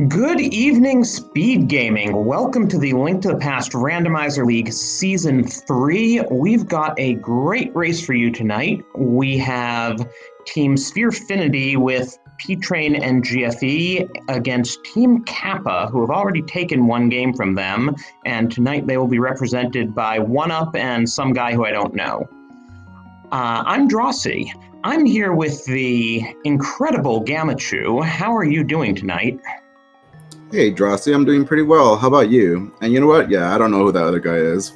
Good evening, Speed Gaming. Welcome to the Link to the Past Randomizer League Season 3. We've got a great race for you tonight. We have Team Spherefinity with P-Train and GFE against Team Kappa, who have already taken one game from them, and tonight they will be represented by Oneup and some guy who I don't know. I'm Drosy. I'm here with the incredible Gamachu. How are you doing tonight? Hey, Drosy, I'm doing pretty well. How about you? And you know what? Yeah, I don't know who that other guy is.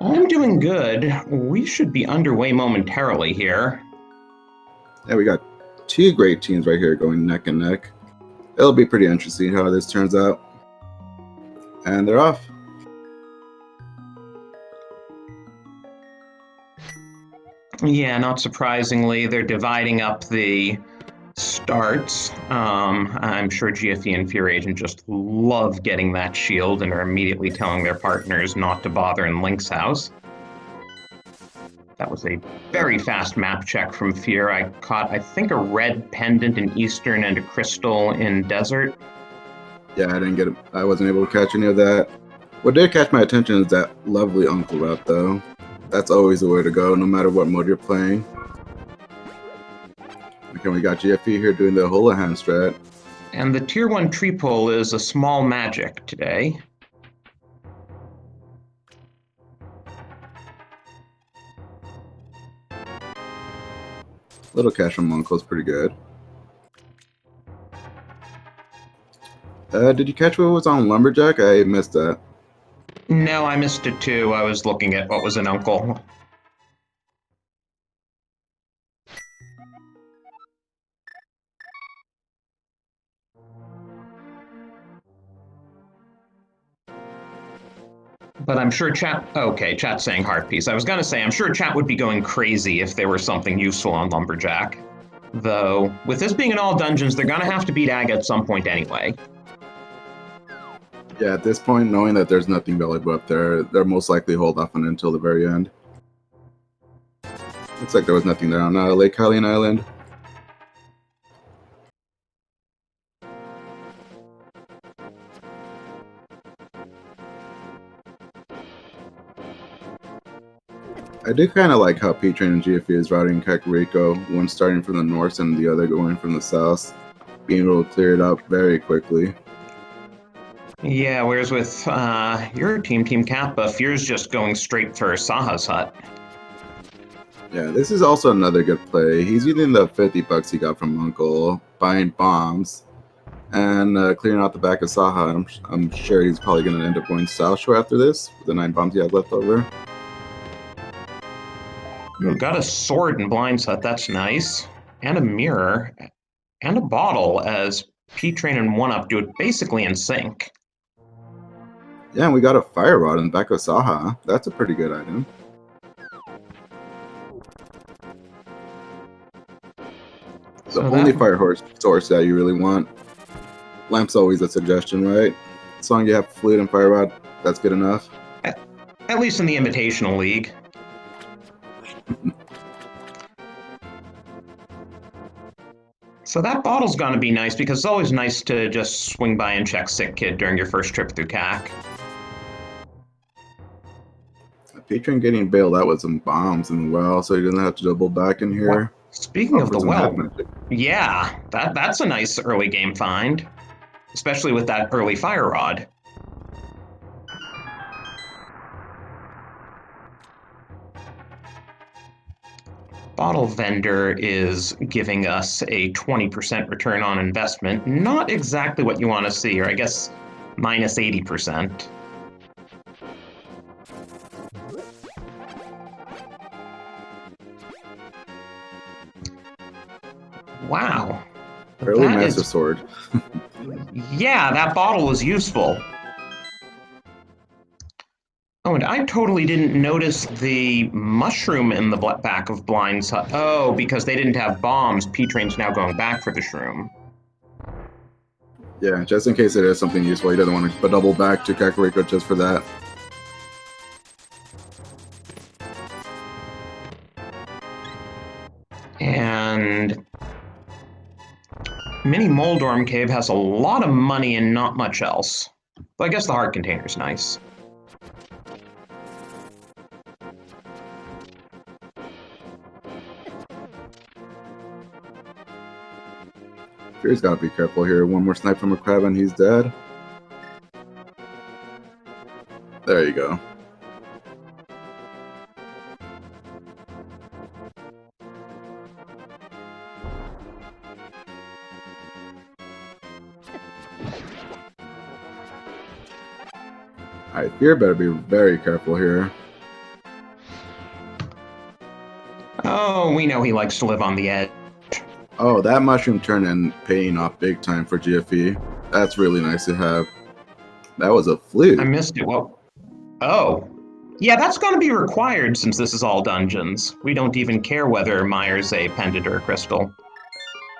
I'm doing good. We should be underway momentarily here. Yeah, we got two great teams right here going neck and neck. It'll be pretty interesting how this turns out. And they're off. Yeah, not surprisingly, they're dividing up the starts. I'm sure GFE and fearagent just love getting that shield and are immediately telling their partners not to bother in Link's house. That was a very fast map check from Fear. I caught, I think, a red pendant in Eastern and a crystal in Desert. Yeah, I wasn't able to catch any of that. What did catch my attention is that lovely Uncle route, though. That's always the way to go, no matter what mode you're playing. Okay, we got GFE here doing the Holohan strat. And the Tier 1 tree pull is a small magic today. Little catch from Uncle is pretty good. Did you catch what was on Lumberjack? I missed that. No, I missed it too. I was looking at what was an Uncle. But I'm sure chat, okay, chat's saying heart piece. I was gonna say, I'm sure chat would be going crazy if there were something useful on Lumberjack. Though, with this being in all dungeons, they're gonna have to beat Ag at some point anyway. Yeah, at this point, knowing that there's nothing valuable up there, they're most likely hold off on it until the very end. Looks like there was nothing there on Lake Hylian Island. I do kind of like how P-Train and GFE is routing Kakariko, one starting from the north and the other going from the south, being able to clear it up very quickly. Yeah, whereas with your team, Team Kappa, Fear's just going straight for Saha's hut. Yeah, this is also another good play. He's using the 50 bucks he got from Uncle, buying bombs, and clearing out the back of Saha. I'm sure he's probably going to end up going South Shore after this, with the 9 bombs he has left over. We've got a sword in Blind's hut, that's nice. And a mirror. And a bottle, as P-Train and Oneup do it basically in sync. Yeah, and we got a fire rod in the back of Saha. That's a pretty good item. The only fire source that you really want. Lamp's always a suggestion, right? As long as you have fluid and fire rod, that's good enough. At least in the Invitational League. So that bottle's gonna be nice because it's always nice to just swing by and check Sick Kid during your first trip through CAC. Patron getting bailed out with some bombs in the well, so he doesn't have to double back in here. Well, speaking of the well, yeah, that's a nice early game find, especially with that early fire rod. Bottle vendor is giving us a 20% return on investment. Not exactly what you want to see, or I guess minus 80%. Wow. Early Master Sword. Yeah, that bottle was useful. Oh, and I totally didn't notice the mushroom in the back of Blind's hut. Oh, because they didn't have bombs, P-Train's now going back for the shroom. Yeah, just in case it is something useful, he doesn't want to double back to Kakariko just for that. And Mini Moldorm Cave has a lot of money and not much else. But I guess the heart container's nice. Fear's gotta be careful here. One more snipe from a crab and he's dead. There you go. Alright, Fear better be very careful here. Oh, we know he likes to live on the edge. Oh, that mushroom turn in paying off big time for GFE. That's really nice to have. That was a fluke. I missed it. Well, oh. Yeah, that's going to be required since this is all dungeons. We don't even care whether Myers a pendant or a crystal.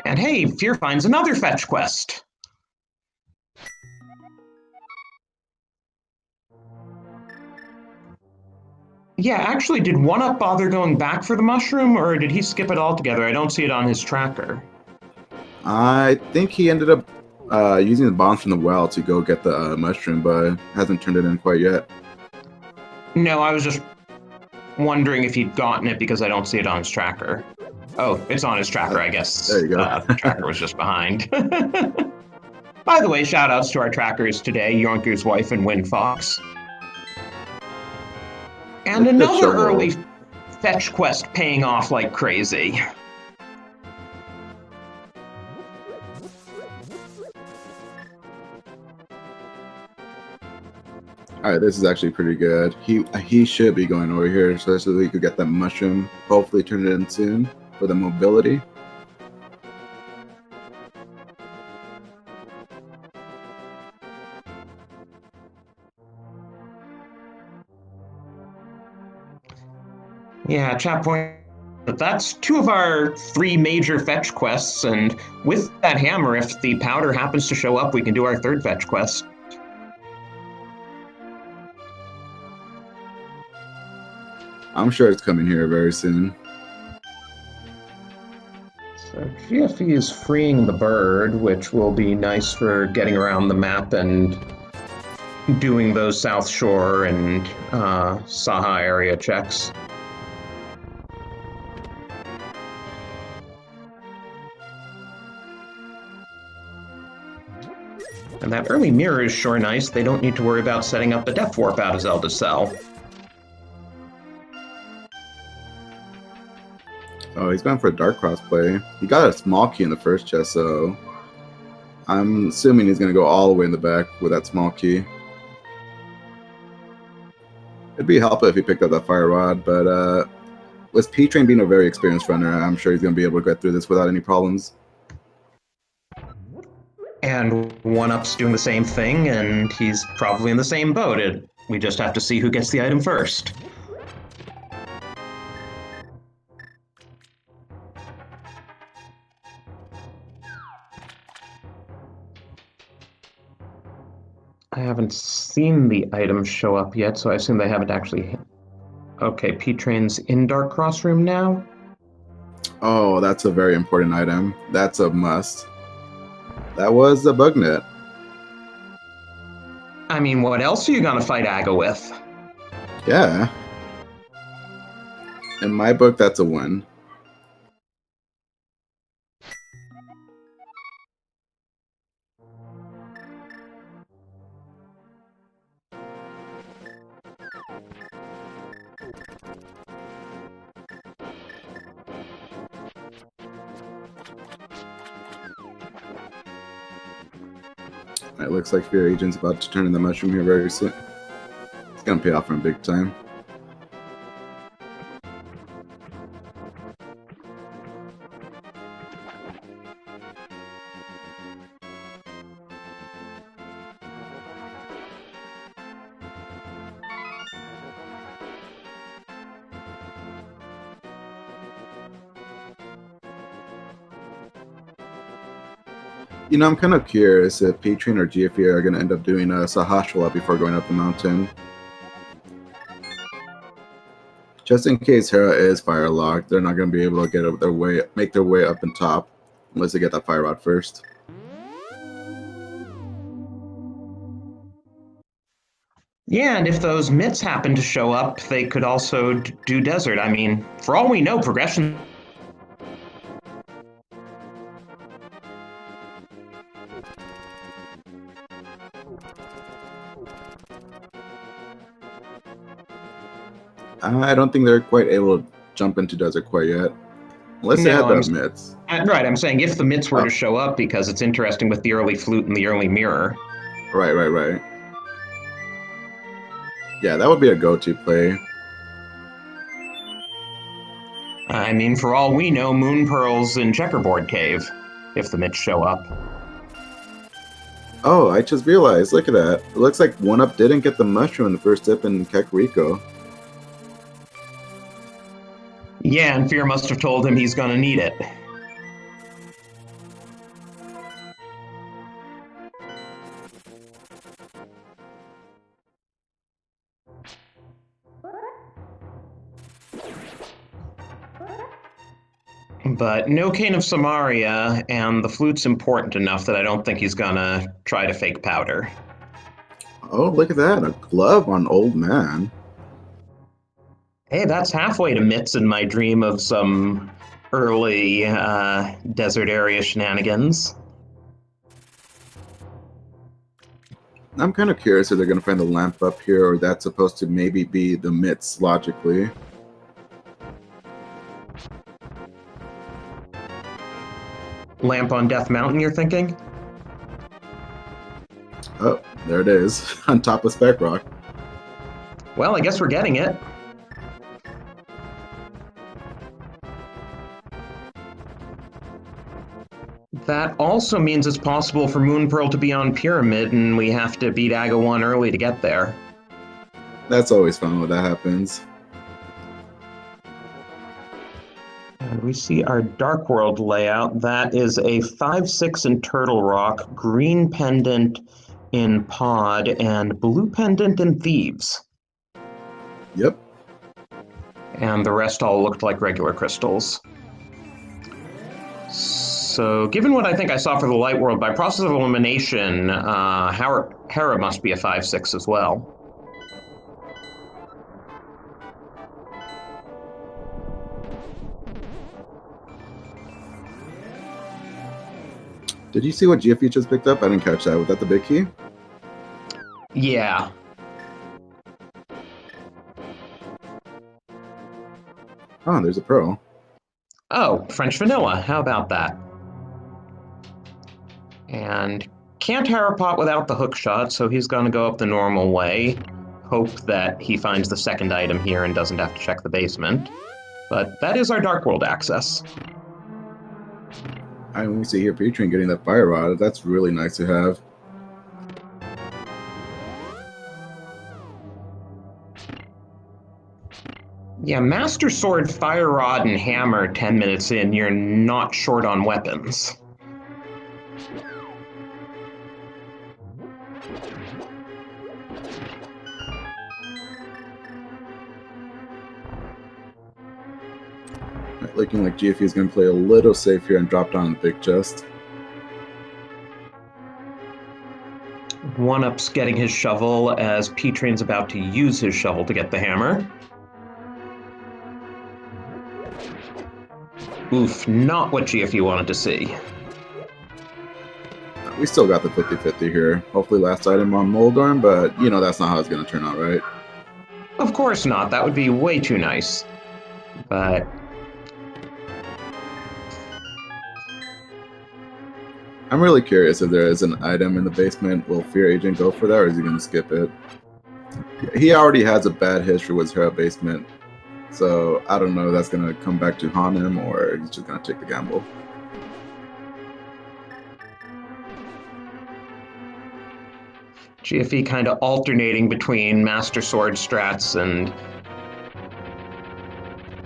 And hey, Fear finds another fetch quest. Yeah, actually, did Oneup bother going back for the mushroom, or did he skip it altogether? I don't see it on his tracker. I think he ended up using the bombs from the well to go get the mushroom, but hasn't turned it in quite yet. No, I was just wondering if he'd gotten it because I don't see it on his tracker. Oh, it's on his tracker, I guess. There you go. The tracker was just behind. By the way, shout outs to our trackers today, Yonker's wife and Win Fox. And another early fetch quest paying off like crazy. Alright, this is actually pretty good. He should be going over here so that he could get that mushroom. Hopefully turn it in soon for the mobility. Yeah, chat point. But that's two of our 3 major fetch quests, and with that hammer, if the powder happens to show up, we can do our 3rd fetch quest. I'm sure it's coming here very soon. So GFE is freeing the bird, which will be nice for getting around the map and doing those South Shore and Saha area checks. And that early mirror is sure nice. They don't need to worry about setting up the Death Warp out of Zelda's Cell. Oh, he's going for a Dark Cross play. He got a small key in the first chest, so I'm assuming he's going to go all the way in the back with that small key. It'd be helpful if he picked up that Fire Rod, but with P-Train being a very experienced runner, I'm sure he's going to be able to get through this without any problems. And One-Up's doing the same thing, and he's probably in the same boat. We just have to see who gets the item first. I haven't seen the items show up yet, so I assume they haven't actually... Okay, P-Train's in Dark Cross Room now? Oh, that's a very important item. That's a must. That was the bug net. I mean, what else are you gonna fight Aga with? Yeah. In my book, that's a win. It looks like Fear Agent's about to turn in the mushroom here very soon. It's gonna pay off for him big time. You know, I'm kind of curious if P-Train or GFE are going to end up doing a Sahashala before going up the mountain. Just in case Hera is fire locked, they're not going to be able to make their way up and top. Unless they get that fire rod first. Yeah, and if those mitts happen to show up, they could also do desert. I mean, for all we know, progression. I don't think they're quite able to jump into desert quite yet. Unless they had the mitts. Right, I'm saying if the mitts were Oh. to show up, because it's interesting with the early flute and the early mirror. Right. Yeah, that would be a go-to play. I mean, for all we know, Moon Pearl's in Checkerboard Cave, if the mitts show up. Oh, I just realized, look at that. It looks like Oneup didn't get the mushroom in the first dip in Kakariko. Yeah, and Fear must have told him he's gonna need it. But no Cane of Samaria, and the flute's important enough that I don't think he's gonna try to fake powder. Oh, look at that. A glove on Old Man. Hey, that's halfway to mitts in my dream of some early desert area shenanigans. I'm kind of curious if they're going to find the lamp up here, or that's supposed to maybe be the mitts, logically. Lamp on Death Mountain, you're thinking? Oh, there it is, on top of Spec Rock. Well, I guess we're getting it. That also means it's possible for Moon Pearl to be on Pyramid, and we have to beat Aga 1 early to get there. That's always fun when that happens. And we see our Dark World layout. That is a 5/6 in Turtle Rock, green pendant in Pod, and blue pendant in Thieves. Yep. And the rest all looked like regular crystals. So, given what I think I saw for the Light World, by process of elimination, Hera must be a 5/6 as well. Did you see what GFE just picked up? I didn't catch that. Was that the big key? Yeah. Oh, there's a pro. Oh, French vanilla. How about that? And can't Harapot without the hook shot, so he's going to go up the normal way. Hope that he finds the second item here and doesn't have to check the basement. But that is our Dark World access. I only see here Patreon getting that fire rod. That's really nice to have. Yeah, Master Sword, Fire Rod, and Hammer 10 minutes in, you're not short on weapons. Looking like GFE is going to play a little safe here and drop down the big chest. Oneup's getting his shovel as P-Train's about to use his shovel to get the hammer. Oof, not what GFE wanted to see. We still got the 50-50 here. Hopefully last item on Moldorm, but you know that's not how it's going to turn out, right? Of course not. That would be way too nice. But I'm really curious if there is an item in the basement. Will Fear Agent go for that, or is he going to skip it? He already has a bad history with Hera basement, so I don't know if that's going to come back to haunt him, or he's just going to take the gamble. GFE kind of alternating between Master Sword strats and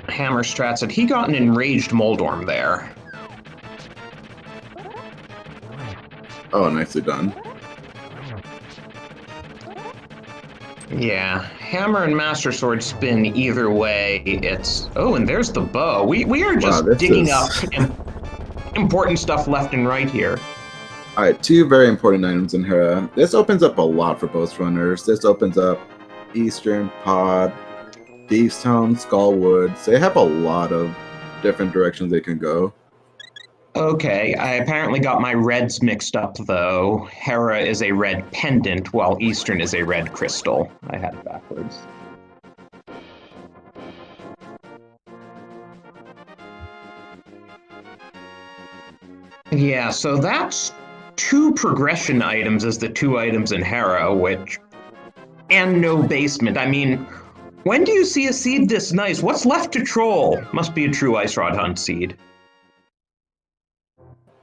Hammer strats, and he got an enraged Moldorm there. Oh, nicely done. Yeah, Hammer and Master Sword spin either way. It's... Oh, and there's the bow. We are just digging up important stuff left and right here. All right, 2 very important items in Hera. This opens up a lot for both runners. This opens up Eastern, Pod, Thieves Town, Skullwoods. They have a lot of different directions they can go. Okay, I apparently got my reds mixed up, though. Hera is a red pendant, while Eastern is a red crystal. I had it backwards. Yeah, so that's 2 progression items as the 2 items in Hera, and no basement. I mean, when do you see a seed this nice? What's left to troll? Must be a true Ice Rod Hunt seed.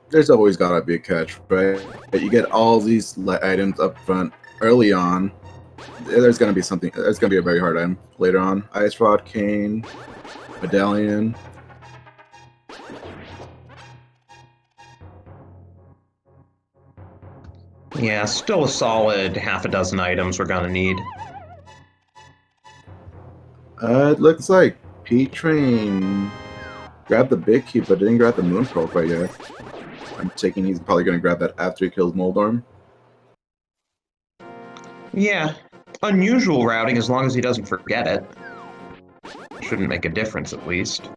There's always gotta be a catch, right? You get all these items up front early on. There's gonna be something. There's gonna be a very hard item later on. Ice Rod, Cane, Medallion. Yeah, still a solid half a dozen items we're gonna need. It looks like P-Train grabbed the big key, but didn't grab the Moon Pearl quite yet. I'm taking he's probably gonna grab that after he kills Moldorm. Yeah, unusual routing as long as he doesn't forget it. Shouldn't make a difference, at least.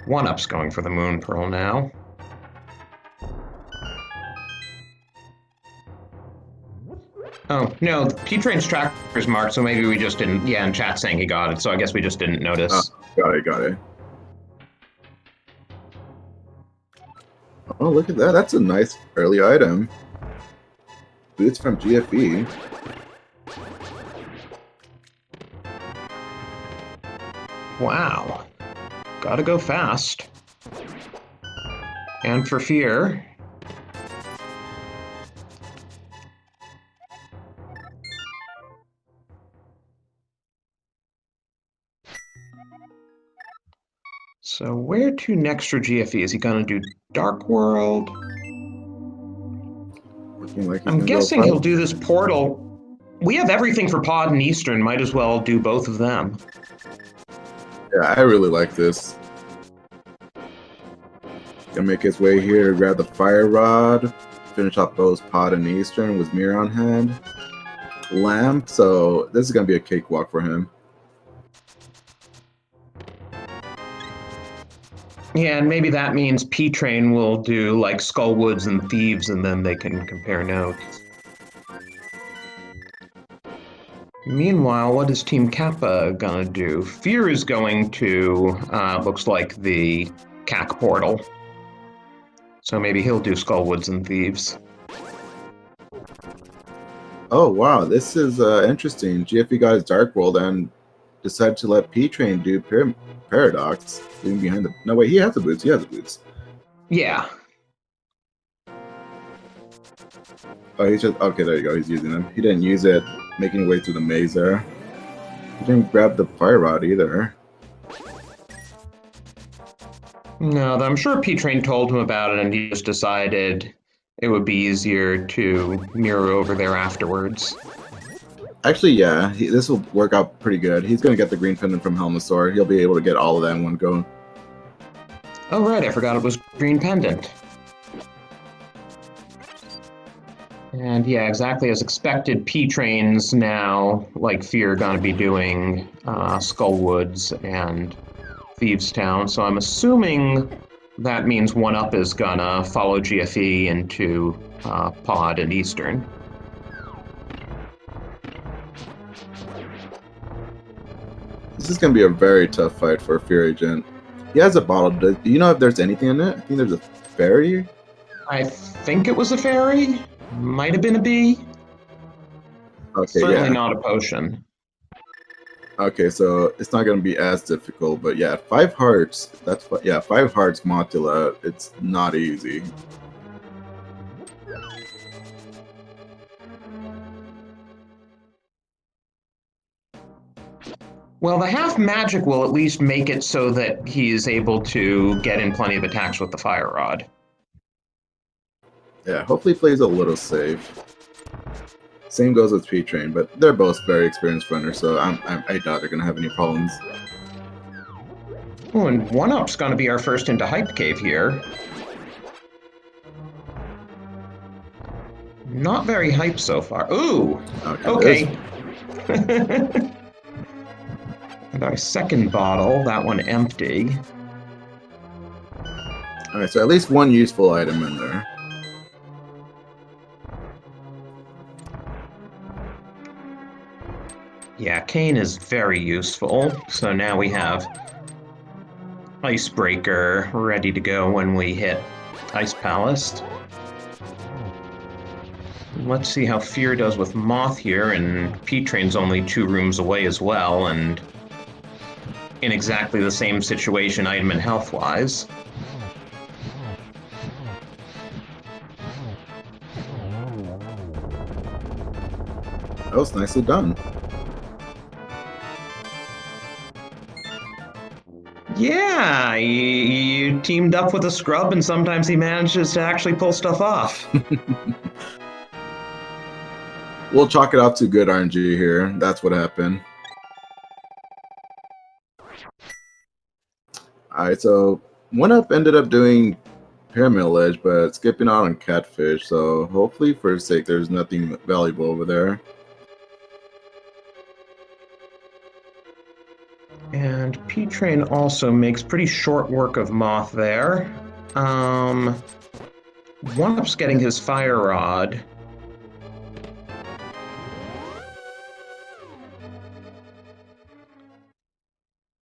Oneup's going for the Moon Pearl now. Oh, no, P-Train's tracker's marked, so maybe we just didn't... Yeah, in chat saying he got it, so I guess we just didn't notice. Oh, got it. Oh, look at that. That's a nice early item. Boots from GFE. Wow. Gotta go fast. And for fear... So where to next for GFE? Is he gonna do Dark World? Like I'm guessing he'll do this portal. We have everything for Pod and Eastern. Might as well do both of them. Yeah, I really like this. Gonna make his way here, grab the Fire Rod, finish off both Pod and Eastern with Mirror on hand. Lamp, so this is gonna be a cakewalk for him. Yeah, and maybe that means P-Train will do like Skullwoods and Thieves, and then they can compare notes. Meanwhile, what is Team Kappa gonna do? Fear is going to, looks like the CAC portal. So maybe he'll do Skullwoods and Thieves. Oh wow, this is interesting. GFE got his Dark World and decided to let P-Train do Paradox. Leaving behind the... No, wait, he has the boots. He has the boots. Yeah. Oh, he's just... Okay, there you go. He's using them. He didn't use it, making his way through the maze there. He didn't grab the Fire Rod either. No, I'm sure P-Train told him about it, and he just decided it would be easier to mirror over there afterwards. Actually, yeah, this will work out pretty good. He's going to get the green pendant from Helmasaur. He'll be able to get all of that in one go. Oh, right, I forgot it was green pendant. And yeah, exactly as expected, P-Train's now, like Fear, going to be doing Skullwoods and Thieves Town. So I'm assuming that means Oneup is going to follow GFE into Pod and Eastern. This is going to be a very tough fight for fearagent. He has a bottle. Do you know if there's anything in it? I think there's a fairy. I think it was a fairy. Might have been a bee. Okay, Certainly yeah. not a potion. Okay, so it's not going to be as difficult, but yeah, 5 hearts. That's what. Yeah, 5 hearts Motula. It's not easy. Well, the half magic will at least make it so that he is able to get in plenty of attacks with the Fire Rod. Yeah, hopefully he plays a little safe. Same goes with P-Train, but they're both very experienced runners, so I doubt they're going to have any problems. Oh, and Oneup's going to be our first into Hype Cave here. Not very hype so far. Ooh! Okay. And our second bottle, that one empty. Alright, so at least one useful item in there. Yeah, Cane is very useful. So now we have Icebreaker ready to go when we hit Ice Palace. Let's see how Fear does with Moth here, and P-Train's only 2 rooms away as well, and in exactly the same situation item and health-wise. That was nicely done. Yeah, you teamed up with a scrub, and sometimes he manages to actually pull stuff off. We'll chalk it up to good RNG here. That's what happened. Alright, so Oneup ended up doing Pyramid Ledge, but skipping out on Catfish, so hopefully for his sake there's nothing valuable over there. And P-Train also makes pretty short work of Moth there. Oneup's getting his Fire Rod.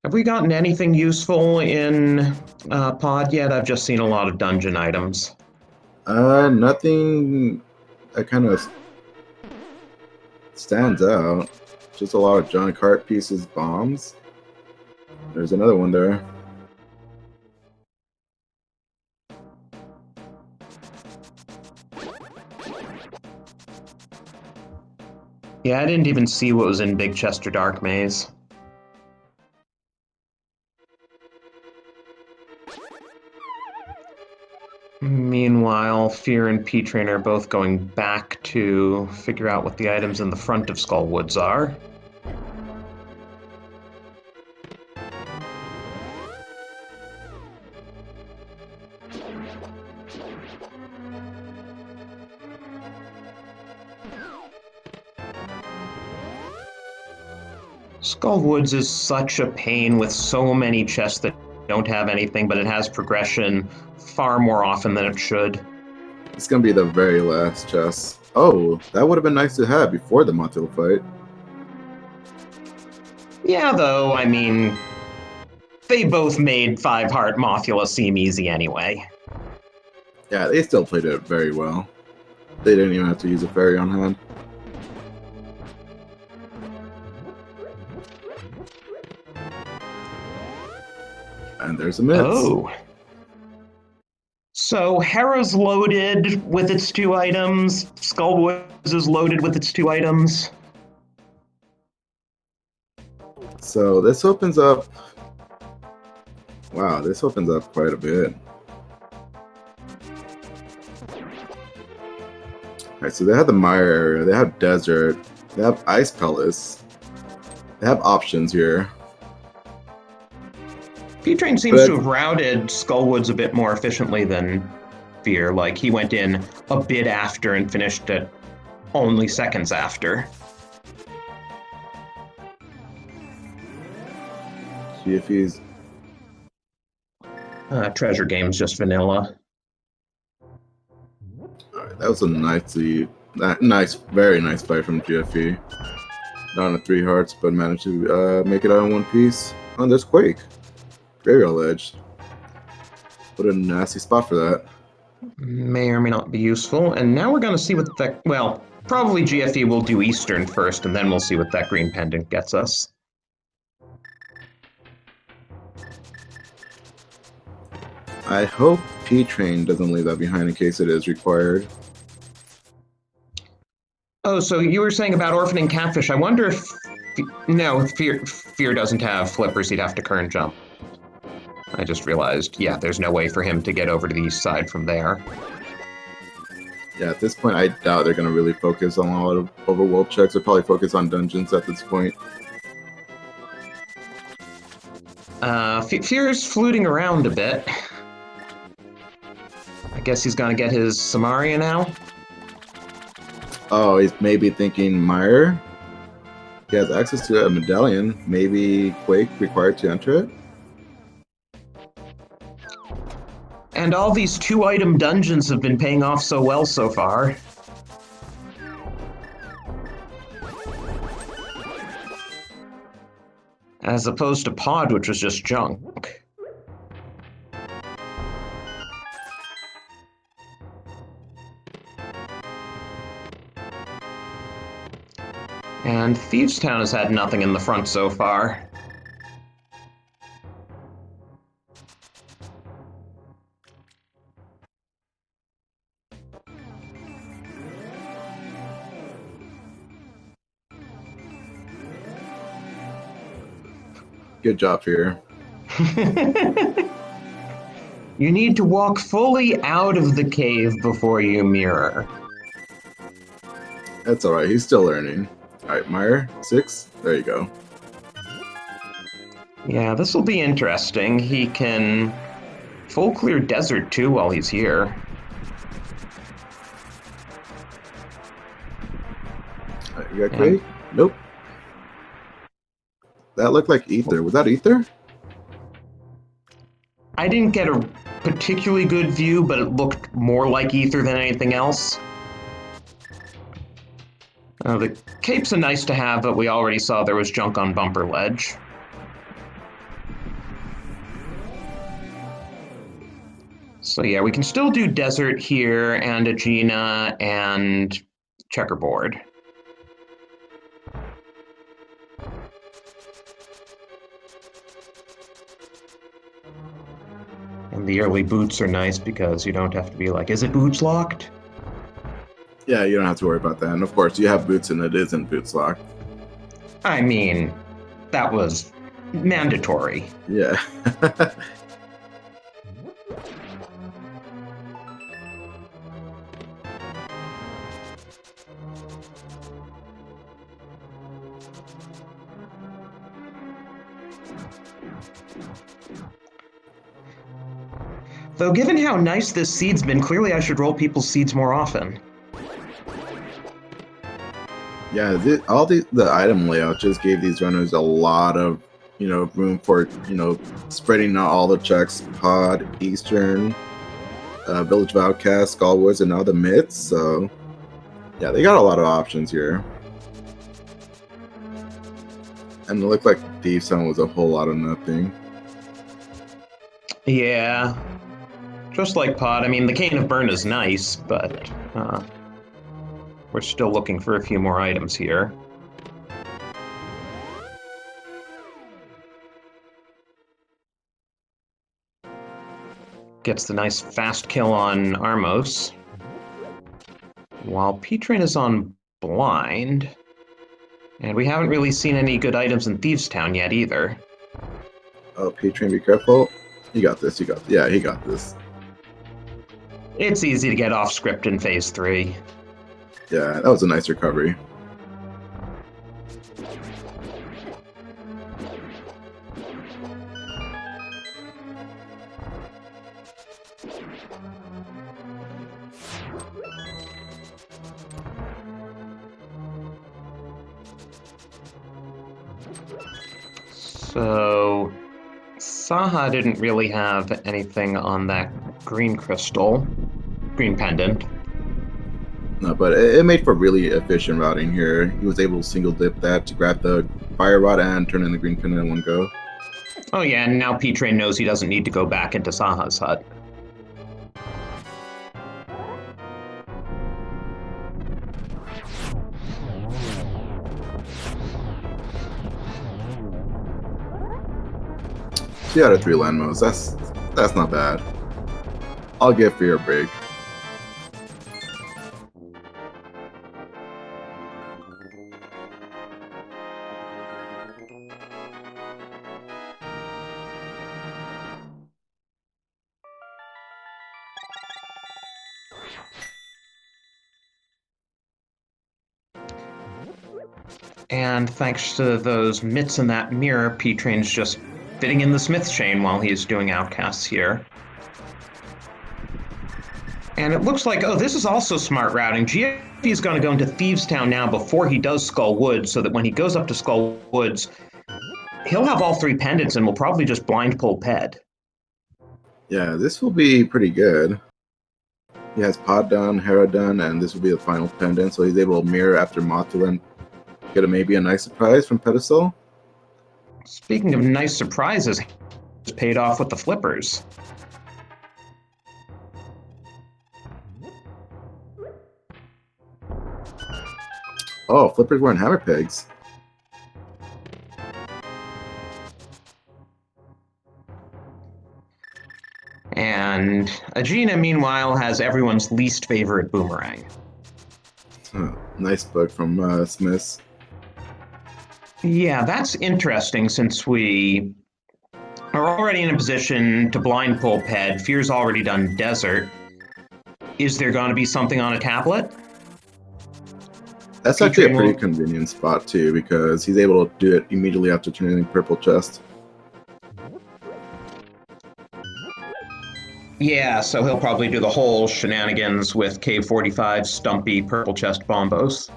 Have we gotten anything useful in Pod yet? I've just seen a lot of dungeon items. Nothing that kind of stands out. Just a lot of John Cart pieces, bombs. There's another one there. Yeah, I didn't even see what was in Big Chester Dark Maze. Meanwhile, Fear and P-Train are both going back to figure out what the items in the front of Skullwoods are. Skullwoods is such a pain with so many chests that don't have anything, but it has progression far more often than it should. It's gonna be the very last chest. Oh, that would have been nice to have before the Montilla fight. Yeah, though, I mean, they both made 5-heart Mothula seem easy anyway. Yeah, they still played it very well. They didn't even have to use a fairy on hand. And there's a miss. Oh. So Hera's loaded with its 2 items. Skullwoods is loaded with its 2 items. So this opens up... Wow, this opens up quite a bit. Alright, so they have the Mire area, they have Desert, they have Ice Palace. They have options here. P-Train seems to have routed Skullwoods a bit more efficiently than Fear. Like, he went in a bit after and finished it only seconds after. See if he's... Treasure Game's just vanilla. Alright, that was a very nice fight from GFE. Down to 3 hearts, but managed to make it out in one piece. Oh, there's Quake. Graveyard Ledge. What a nasty spot for that. May or may not be useful. And now we're going to see what that... Well, probably GFE will do Eastern first, and then we'll see what that green pendant gets us. I hope P-Train doesn't leave that behind in case it is required. Oh, so you were saying about Orphan and Catfish. I wonder if... No, Fear doesn't have flippers. He'd have to current jump. I just realized, yeah, there's no way for him to get over to the east side from there. Yeah, at this point, I doubt they're going to really focus on a lot of overworld checks. They'll probably focus on dungeons at this point. Fear's fluting around a bit. I guess he's gonna get his Samaria now. Oh, he's maybe thinking Meyer. He has access to a medallion. Maybe Quake required to enter it? And all these 2-item dungeons have been paying off so well so far. As opposed to Pod, which was just junk. And Thieves Town has had nothing in the front so far. Good job here. You need to walk fully out of the cave before you mirror. That's alright, he's still learning. Alright, Meyer, 6. There you go. Yeah, this will be interesting. He can full clear desert too while he's here. Alright, you got Quake? Nope. That looked like Ether. Was that Ether? I didn't get a particularly good view, but it looked more like Ether than anything else. The capes are nice to have, but we already saw there was junk on Bumper Ledge. So yeah, we can still do Desert here, and Aegina, and Checkerboard. And the early boots are nice because you don't have to be like, is it boots locked? Yeah, you don't have to worry about that. And of course, you have boots and it isn't boots locked. I mean, that was mandatory. Yeah. Though given how nice this seed's been, clearly I should roll people's seeds more often. Yeah, the item layout just gave these runners a lot of, room for, spreading out all the checks. Pod, Eastern, Village of Outcasts, Skullwoods, and now the Myths. So, yeah, they got a lot of options here. And it looked like Thieves Town was a whole lot of nothing. Yeah. Just like Pod, I mean, the Cane of Burn is nice, but we're still looking for a few more items here. Gets the nice fast kill on Armos. While P-Train is on Blind. And we haven't really seen any good items in Thieves Town yet either. Oh, P-Train, be careful. You got this, yeah, he got this. It's easy to get off script in Phase 3. Yeah, that was a nice recovery. So Saha didn't really have anything on that green crystal, green pendant. No, but it made for really efficient routing here. He was able to single dip that to grab the fire rod and turn in the green pendant in one go. Oh yeah, and now P-Train knows he doesn't need to go back into Saha's hut. Two out of 3 land modes. That's not bad. I'll give Fear a break. And thanks to those mitts in that mirror, P-Train's just fitting in the Smith chain while he's doing outcasts here. And it looks like, oh, this is also smart routing. GFE is going to go into Thieves Town now before he does Skull Woods, so that when he goes up to Skull Woods, he'll have all 3 pendants and will probably just blind pull Ped. Yeah, this will be pretty good. He has Pod done, Hera done, and this will be the final pendant, so he's able to mirror after Mothra and get maybe a nice surprise from Pedestal. Speaking of nice surprises, he's paid off with the flippers. Oh, flippers weren't hammer pegs. And Agena, meanwhile, has everyone's least favorite boomerang. Nice book from Smiths. Yeah, that's interesting since we are already in a position to blind pull Ped. Fear's already done Desert. Is there going to be something on a tablet? That's actually a pretty convenient spot too, because he's able to do it immediately after turning purple chest. Yeah, so he'll probably do the whole shenanigans with K45, Stumpy, purple chest bombos.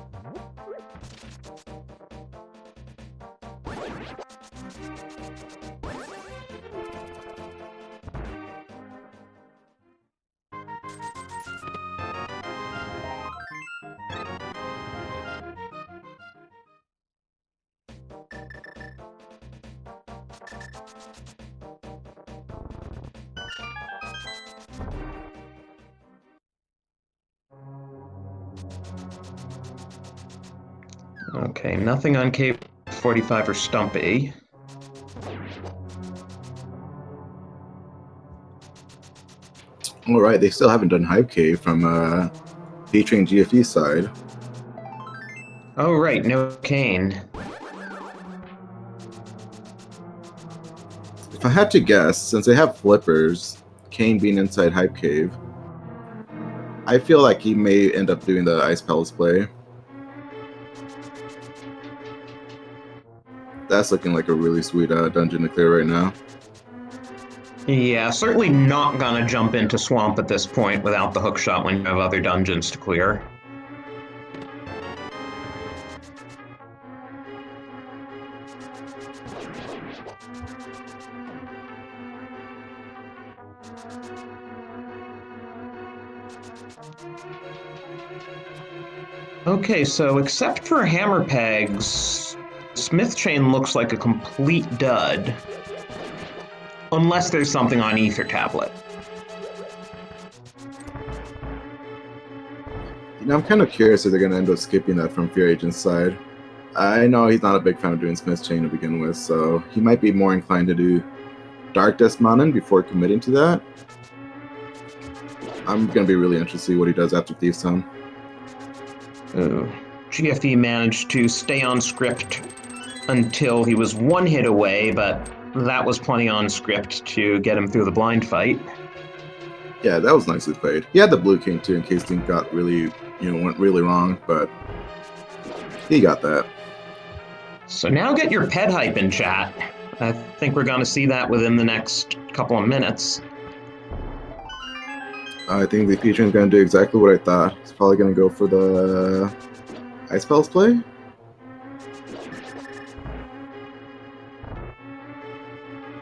Okay, nothing on K45 or Stumpy. Alright, they still haven't done Hype Cave from P-Train GFE side. Oh right, no Kane. If I had to guess, since they have flippers, Kane being inside Hype Cave, I feel like he may end up doing the Ice Palace play. That's looking like a really sweet dungeon to clear right now. Yeah, certainly not gonna jump into Swamp at this point without the hookshot when you have other dungeons to clear. Okay, so except for hammer pegs, Smith Chain looks like a complete dud. Unless there's something on Ether Tablet. You know, I'm kind of curious if they're going to end up skipping that from fearagent's side. I know he's not a big fan of doing Smith's Chain to begin with, so he might be more inclined to do Dark Desmonin before committing to that. I'm going to be really interested to see what he does after Thieves Town. GFE managed to stay on script until he was 1 hit away, but that was plenty on script to get him through the blind fight. Yeah, that was nicely played. He had the blue king too in case things got really, went really wrong, but he got that. So now get your ped hype in chat. I think we're going to see that within the next couple of minutes. I think the P-Train is going to do exactly what I thought. He's probably going to go for the Ice Palace play.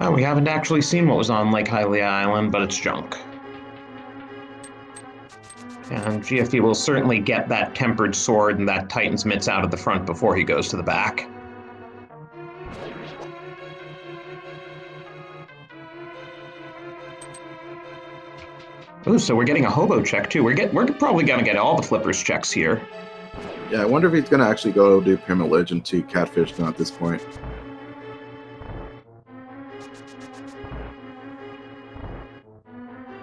Oh, we haven't actually seen what was on Lake Hylia Island, but it's junk. And GFE will certainly get that Tempered Sword and that Titan's Mitts out of the front before he goes to the back. Ooh, so we're getting a hobo check too. We're probably gonna get all the flippers checks here. Yeah, I wonder if he's gonna actually go do Pyramid Legend to Catfish now at this point.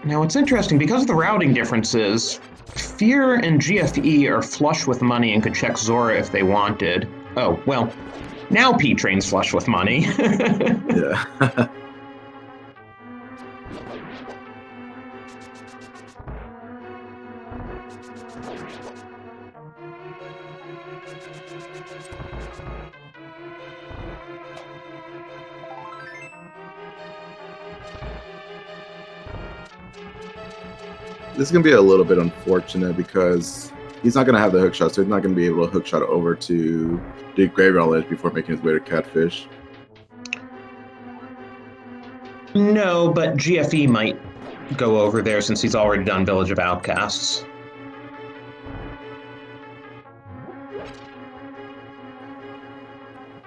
Now it's interesting, because of the routing differences, Fear and GFE are flush with money and could check Zora if they wanted. Oh, well, now P-Train's flush with money. Yeah. This is going to be a little bit unfortunate because he's not going to have the hook shot, so he's not going to be able to hook shot over to the Graveyard Ledge before making his way to Catfish. No, but GFE might go over there since he's already done Village of Outcasts.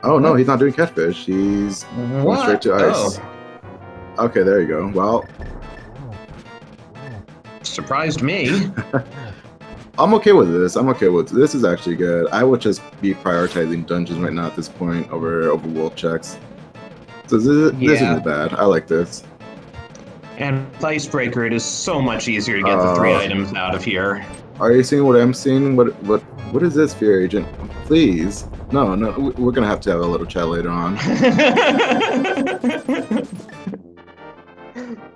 Oh, no, he's not doing Catfish. He's going straight to Ice. Oh. Okay, there you go. Well, surprised me. I'm okay with this. This is actually good. I would just be prioritizing dungeons right now at this point over world checks. So this isn't bad. I like this. And with Icebreaker, it is so much easier to get the 3 items out of here. Are you seeing what I'm seeing? What is this, Fear Agent? Please. No, we're gonna have to have a little chat later on.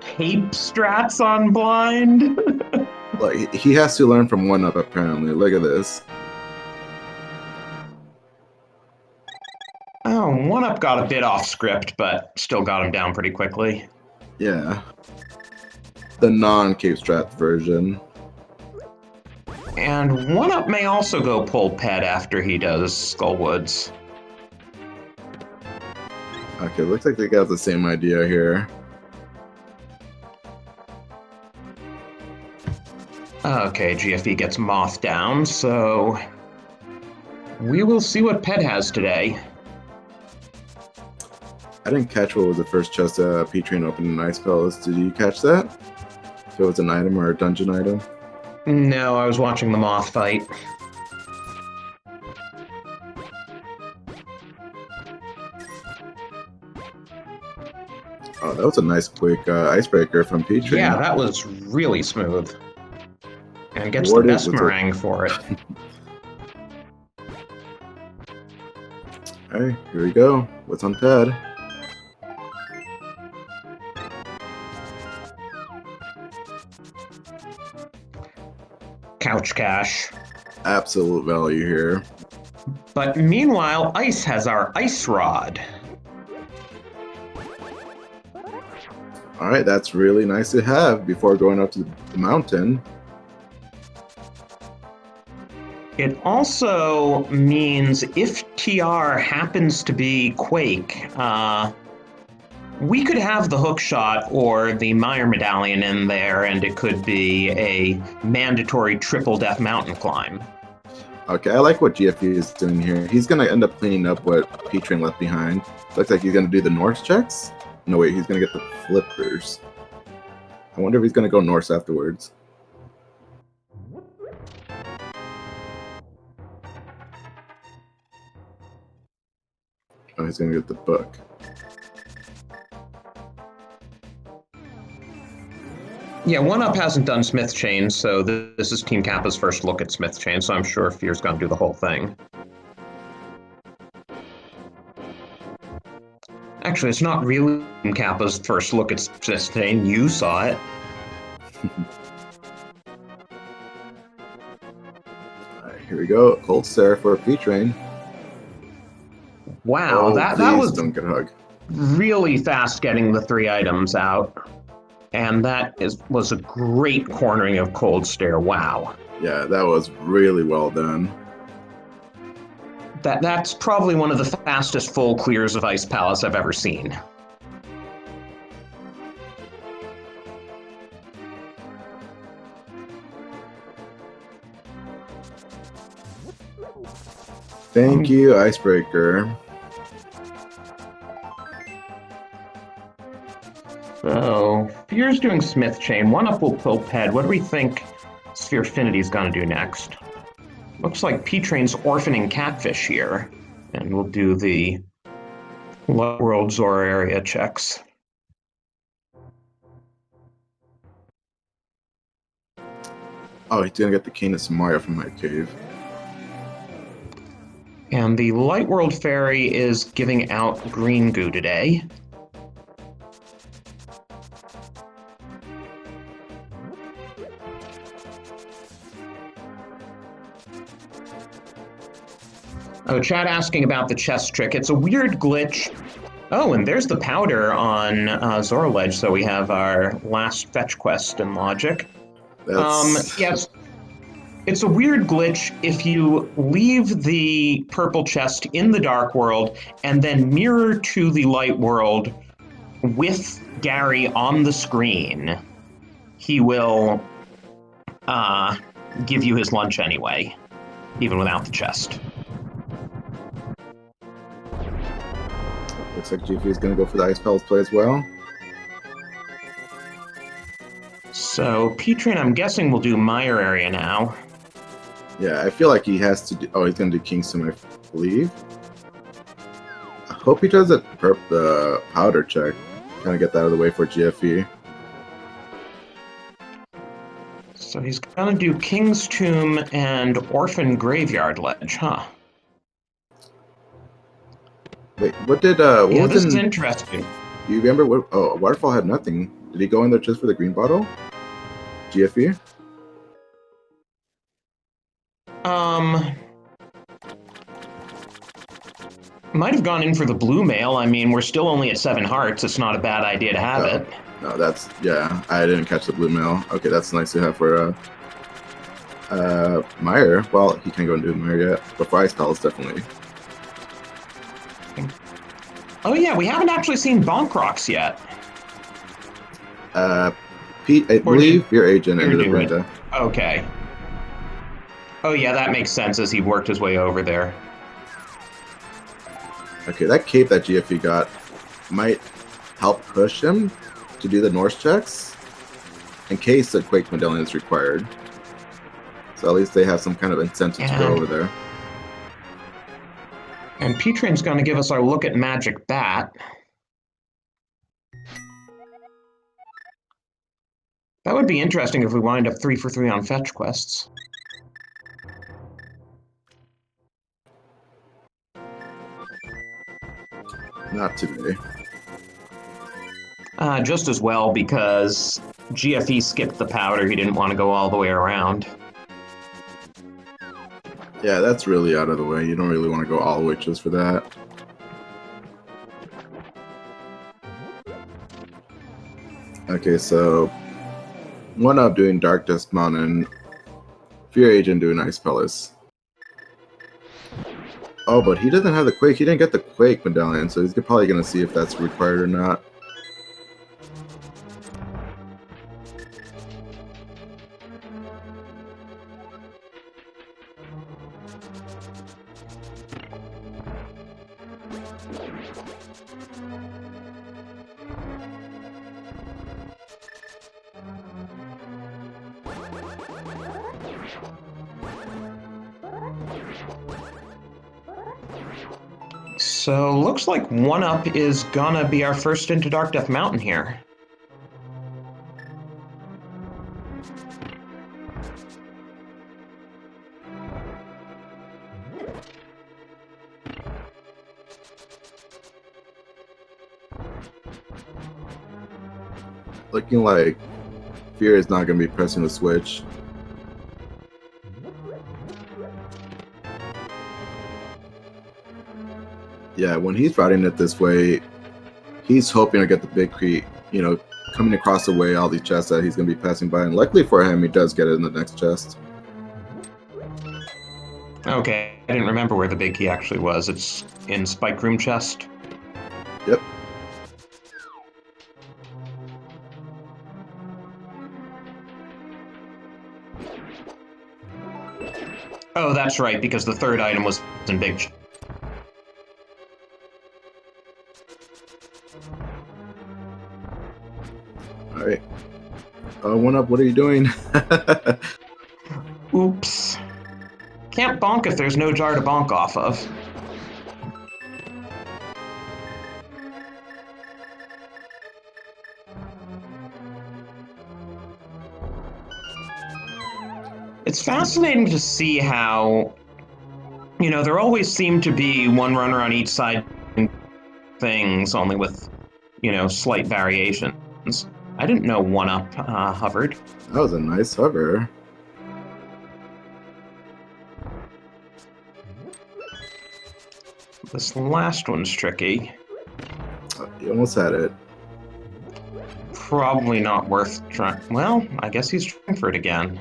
Cape strats on blind. Like, he has to learn from Oneup, apparently. Look at this. Oh, Oneup got a bit off script, but still got him down pretty quickly. Yeah. The non-Cape Strat version. And Oneup may also go pull Pet after he does Skullwoods. Okay, looks like they got the same idea here. Okay, GFE gets Moth down, so we will see what Pet has today. I didn't catch what was the first chest P-Train opened in Ice Palace. Did you catch that? If it was an item or a dungeon item? No, I was watching the Moth fight. Oh, that was a nice quick icebreaker from P-Train. Yeah, that was really smooth. And gets the best meringue for it. Alright, here we go. What's on Ped? Couch cash. Absolute value here. But meanwhile, Ice has our Ice Rod. Alright, that's really nice to have before going up to the mountain. It also means if TR happens to be Quake, we could have the hook shot or the Meyer medallion in there, and it could be a mandatory triple death mountain climb. Okay, I like what GFE is doing here. He's going to end up cleaning up what P-Train left behind. Looks like he's going to do the Norse checks. No, wait, he's going to get the flippers. I wonder if he's going to go Norse afterwards. Oh, he's going to get the book. Yeah, Oneup hasn't done Smith Chain, so this is Team Kappa's first look at Smith Chain, so I'm sure Fear's going to do the whole thing. Actually, it's not really Team Kappa's first look at Smith Chain. You saw it. Alright, here we go. Cold Stare for P-Train. Wow, Oh, that was don't get a hug. really fast getting the 3 items out. And that was a great cornering of Cold Stare. Wow. Yeah, that was really well done. That's probably one of the fastest full clears of Ice Palace I've ever seen. Thank you, Icebreaker. So, Fear's doing Smith Chain. Oneup will pull Ped. What do we think Spherefinity's gonna do next? Looks like P-Train's orphaning Catfish here. And we'll do the World Zora area checks. Oh, he's gonna get the Cane of Samaria from my cave. And the Light World Fairy is giving out green goo today. Oh, chat asking about the chest trick. It's a weird glitch. Oh, and there's the powder on Zora Ledge, so we have our last fetch quest in Logic. That's Yes. It's a weird glitch if you leave the purple chest in the dark world and then mirror to the light world with Gary on the screen. He will give you his lunch anyway, even without the chest. looks like GP is going to go for the Ice Palace play as well. So P-Train, I'm guessing, will do Meyer area now. Yeah, I feel like he has to do... Oh, he's going to do Kingston, I believe. I hope he does the powder check. Kind of get that out of the way for GFE. So he's going to do King's Tomb and Orphan Graveyard Ledge, huh? Wait, what did... what Yeah, was this is interesting. Do you remember what... Oh, Waterfall had nothing. Did he go in there just for the green bottle? GFE? Might have gone in for the blue mail. I mean, we're still only at 7 hearts. It's not a bad idea to have it. No, that's... Yeah, I didn't catch the blue mail. Okay, that's nice to have for Meyer. Well, he can't go and do Meyer yet. But for Ice Palace, definitely. Oh yeah, we haven't actually seen Bonk Rocks yet. Pete, I believe your agent ended the Brenda. Okay. Oh yeah, that makes sense as he worked his way over there. Okay, that cape that GFE got might help push him to do the Norse checks in case the Quake Medallion is required. So at least they have some kind of incentive to go over there. And P-Train's going to give us our look at Magic Bat. That would be interesting if we wind up 3 for 3 on fetch quests. Not today. Just as well, because GFE skipped the powder. He didn't want to go all the way around. Yeah, that's really out of the way. You don't really want to go all the way just for that. Okay, so Oneup doing Dark Dust Mountain, Fear Agent doing Ice Palace. Oh, but he doesn't have the Quake. He didn't get the Quake Medallion, so he's probably going to see if that's required or not. So looks like Oneup is gonna be our first into Dark Death Mountain here. Looking like Fear is not going to be pressing the switch. Yeah, when he's routing it this way, he's hoping to get the big creep, you know, coming across the way, all these chests that he's going to be passing by. And luckily for him, he does get it in the next chest. Okay, I didn't remember where the big key actually was. It's in Spike Room chest. Yep. Oh, that's right, because the third item was in big chest. All right. Oneup, what are you doing? Oops. Can't bonk if there's no jar to bonk off of. It's fascinating to see how, you know, there always seem to be one runner on each side things, only with, you know, slight variations. I didn't know Oneup hovered. That was a nice hover. This last one's tricky. Oh, you almost had it. probably not worth trying. Well, I guess he's trying for it again.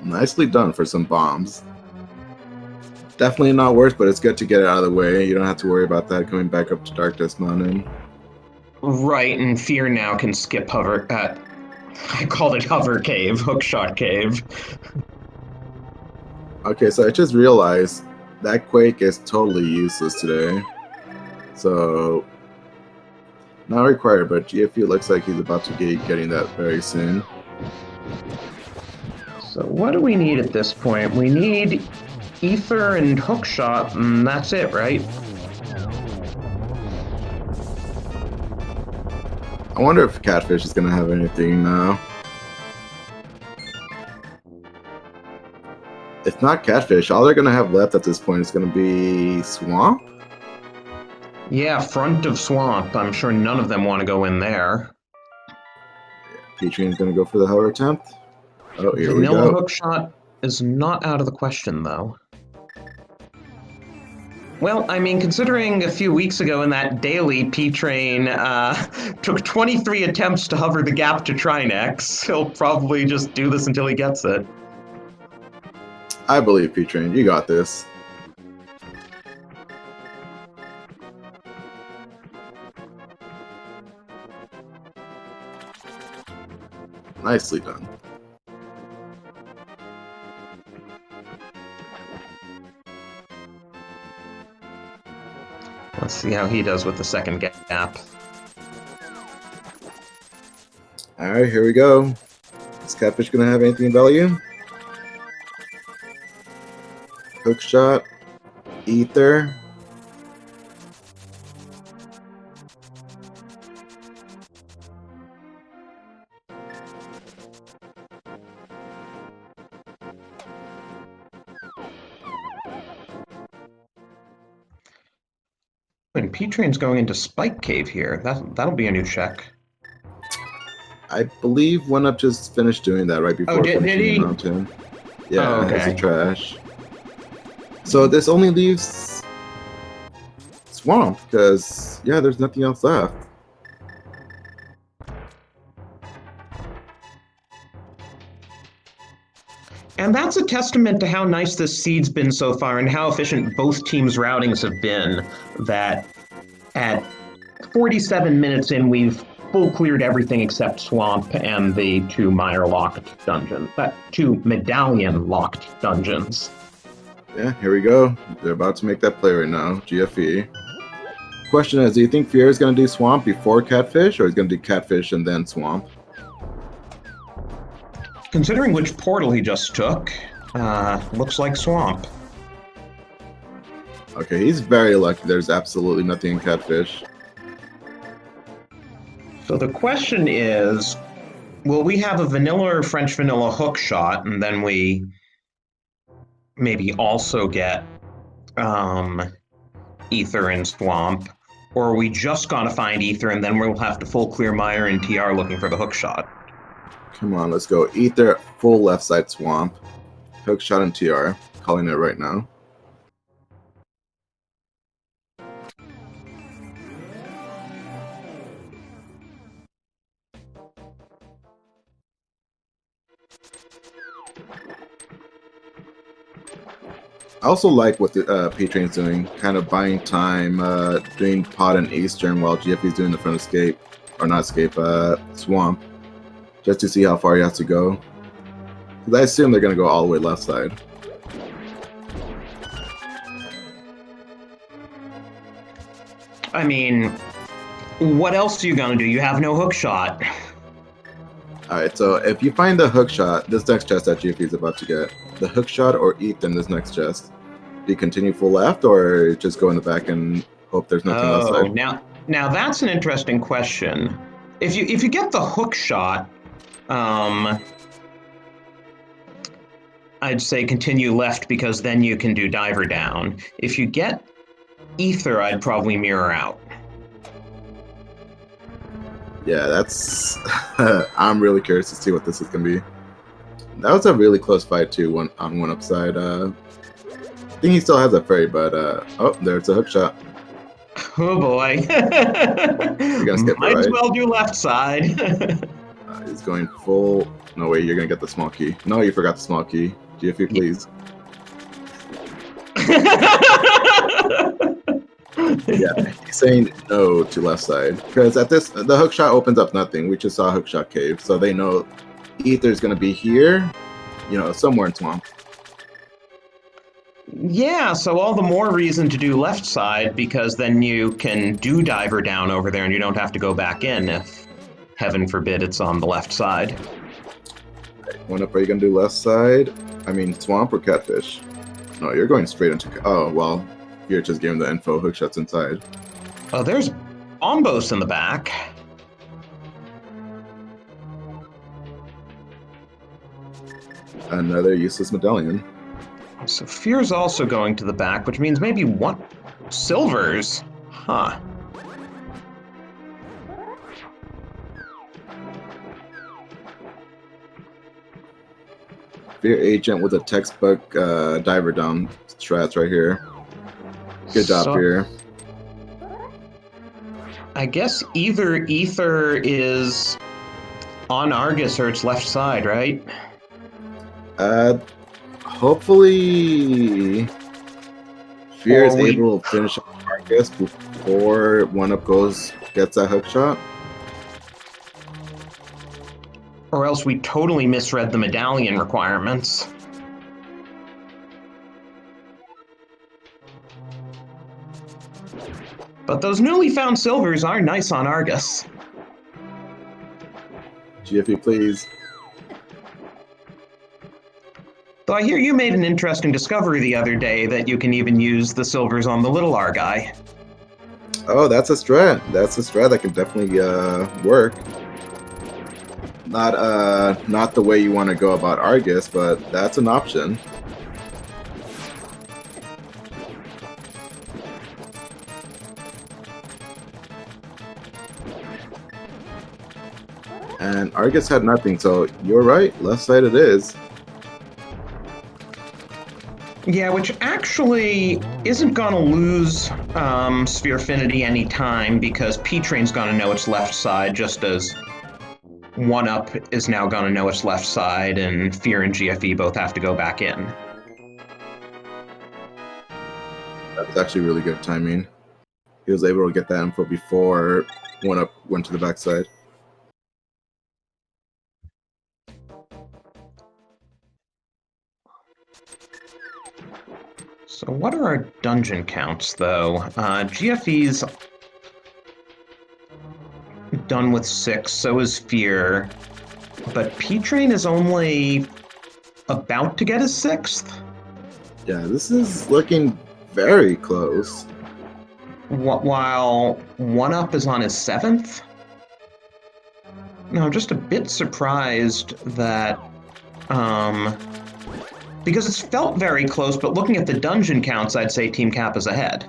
Nicely done for some bombs. Definitely not worth, but it's good to get it out of the way. You don't have to worry about that coming back up to Darkness Mountain. Right, and Fear now can skip hover. I called it hover cave, hookshot cave. Okay, so I just realized that Quake is totally useless today. So, not required, but GFU looks like he's about to be getting that very soon. So what do we need at this point? We need Ether and hookshot, and that's it, right? I wonder if Catfish is going to have anything now. If not Catfish, all they're going to have left at this point is going to be Swamp? Yeah, front of Swamp. I'm sure none of them want to go in there. P-Train's going to go for the hover attempt. Oh, here we Vanilla go. hookshot is not out of the question, though. Well, I mean, considering a few weeks ago in that daily, P-Train took 23 attempts to hover the gap to Trinex, he'll probably just do this until he gets it. I believe P-Train. You got this. Nicely done. Let's see how he does with the second gap. Alright, here we go. Is Catfish going to have anything of value? Hookshot. Ether. And P-Train's going into Spike Cave here. That'll be a new check. I believe Oneup just finished doing that right before did finishing he? the mountain. Yeah, Oh, okay. it's a trash. So this only leaves Swamp, because, yeah, there's nothing else left. And that's a testament to how nice this seed's been so far and how efficient both teams' routings have been, that at 47 minutes in, we've full cleared everything except Swamp and the two Mire-locked dungeons. Two Medallion-locked dungeons. Yeah, here we go. They're about to make that play right now, GFE. Question is, do you think Fear is going to do Swamp before Catfish, or is going to do Catfish and then Swamp? Considering which portal he just took, looks like Swamp. Okay, he's very lucky. There's absolutely nothing in Catfish. So the question is, will we have a vanilla or French vanilla hook shot, and then we maybe also get Ether and Swamp, or are we just gonna find Ether and then we'll have to full clear Mire and TR looking for the hook shot? Come on, let's go. Ether, full left side Swamp. Hookshot and TR. Calling it right now. I also like what the P-Train's doing, kind of buying time, doing Pod and Eastern while GFE's doing the front escape, or not escape, Swamp, just to see how far he has to go. Because I assume they're going to go all the way left side. I mean, what else are you gonna do? You have no hook shot. Alright, so if you find the hookshot, this next chest that GFE is about to get, the hookshot or Ether in this next chest, do you continue full left or just go in the back and hope there's nothing outside? Now that's an interesting question. If you get the hook shot, I'd say continue left because then you can do diver down. If you get Ether, I'd probably mirror out. Yeah, that's... I'm really curious to see what this is going to be. That was a really close fight, too, on one upside. think he still has a fairy, but oh, there's a hook shot. Oh boy. You're gonna skip it, Might as right? well do left side. He's going full. No way, you're gonna get the small key. No, you forgot the small key. GFE, please. Yeah, he's saying no to left side because at this the hook shot opens up nothing. We just saw a hook shot cave, so they know Ether's gonna be here, you know, somewhere in swamp. Yeah, so all the more reason to do left side because then you can do diver down over there and you don't have to go back in if, heaven forbid, it's on the left side. Oneup, are you gonna do left side? I mean, swamp or catfish? No, you're going straight into. Oh well, you're just giving the info. Hook shots inside. Oh, there's Bombos in the back. Another useless medallion. So Fear's also going to the back, which means maybe one silvers. Huh. Fear agent with a textbook diver down strats right here. Good job, Fear. I guess either Ether is on Argus or it's left side, right? Hopefully Fear is able to finish Argus before Oneup gets that hook shot. Or else we totally misread the medallion requirements. But those newly found silvers are nice on Argus. GFE, please. Though I hear you made an interesting discovery the other day that you can even use the silvers on the little Argai. Oh, that's a strat. That's a strat that can definitely work. Not the way you want to go about Argus, but that's an option. And Argus had nothing, so you're right. Left side it is. Yeah, which actually isn't going to lose Sphere Affinity any time because P-Train's going to know its left side just as Oneup is now going to know its left side and Fear and GFE both have to go back in. That's actually really good timing. He was able to get that info before Oneup went to the backside. So what are our dungeon counts, though? GFE's done with 6, so is Fear. But P-Train is only about to get his 6th? Yeah, this is looking very close. While Oneup is on his 7th? No, I'm just a bit surprised that... because it's felt very close, but looking at the dungeon counts, I'd say Team Cap is ahead.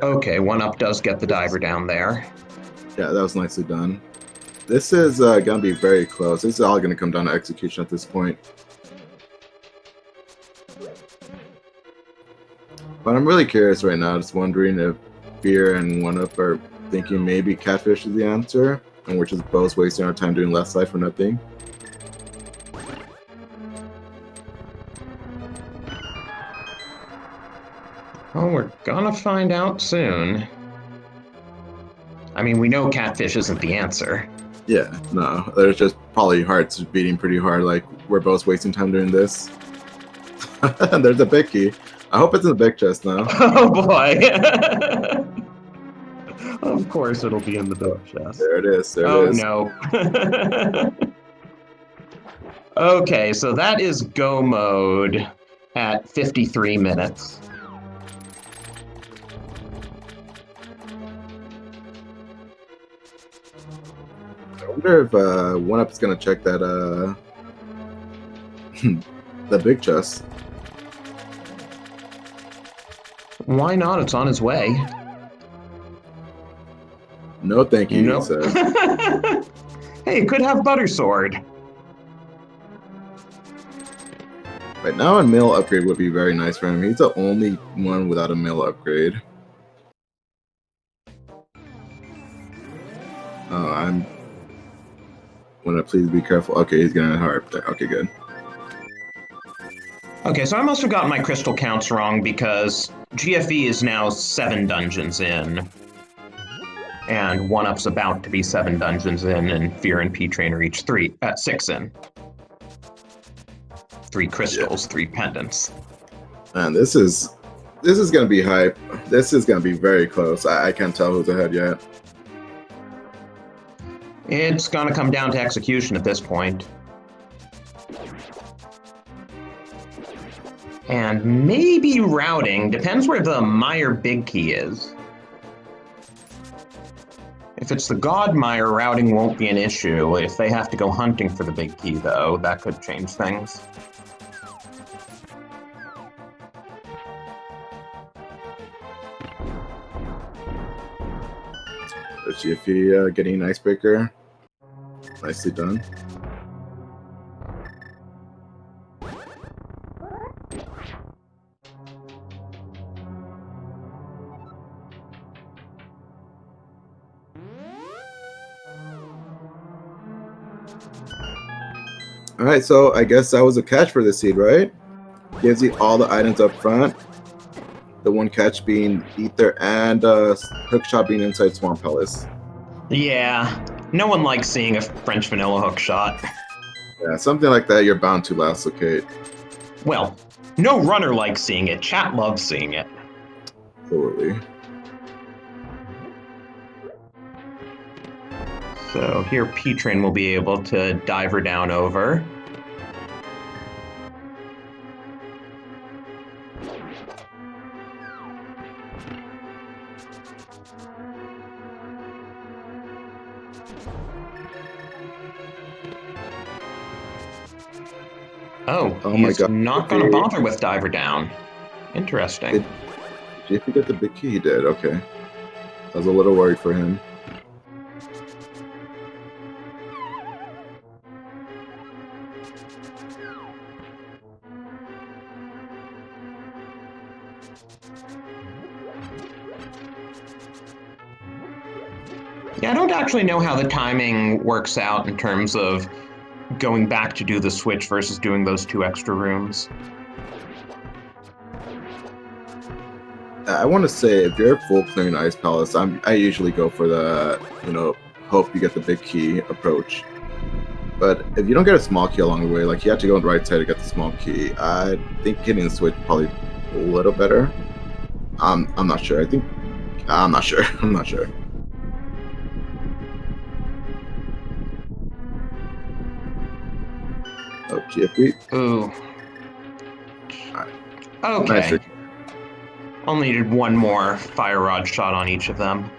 Okay, Oneup does get the diver down there. Yeah, that was nicely done. This is going to be very close. This is all going to come down to execution at this point. But I'm really curious right now, just wondering if Fear and Oneup are thinking maybe Catfish is the answer, and we're just both wasting our time doing left side for nothing. Well, we're gonna find out soon. I mean, we know Catfish isn't the answer. Yeah, no, there's just probably hearts beating pretty hard, like we're both wasting time doing this. There's a big key. I hope it's in the big chest now. Oh boy! Of course it'll be in the big chest. There it is, there it is. Oh no. Okay, so that is go mode at 53 minutes. I wonder if Oneup's gonna check that the big chest. Why not? It's on his way. No, thank you. Nope. Hey, it could have Butter Sword. Right now, a mill upgrade would be very nice for him. He's the only one without a mill upgrade. Oh, I'm gonna please be careful. Okay, he's gonna harp there. Okay, good. Okay, so I must have gotten my crystal counts wrong because GFE is now 7 dungeons in. And Oneup's about to be 7 dungeons in, and Fear and P-Train are each 6 in. 3 crystals, 3 pendants. And this is gonna be hype. This is gonna be very close. I can't tell who's ahead yet. It's gonna come down to execution at this point. And maybe routing, depends where the Meyer big key is. If it's the God Meyer, routing won't be an issue. If they have to go hunting for the big key, though, that could change things. There's GFE getting an icebreaker. Nicely done. Alright, so I guess that was a catch for this seed, right? Gives you all the items up front. The one catch being Ether and Hookshot being inside Swamp Palace. Yeah, no one likes seeing a French vanilla hook shot. Yeah, something like that you're bound to last locate. Well, no runner likes seeing it. Chat loves seeing it. Absolutely. So here P-Train will be able to dive her down over. Oh, he's not going to bother with diver down. Interesting. Did you get the big key? He did. Okay. I was a little worried for him. Yeah, I don't actually know how the timing works out in terms of going back to do the switch versus doing those 2 extra rooms. I want to say if you're full clearing Ice Palace, I usually go for the, hope you get the big key approach. But if you don't get a small key along the way, like you have to go on the right side to get the small key, I think getting the switch probably a little better. I'm not sure. I'm not sure. I'm not sure. Oh, GFB. Ooh. Right. Okay. Nice. Only needed 1 more fire rod shot on each of them.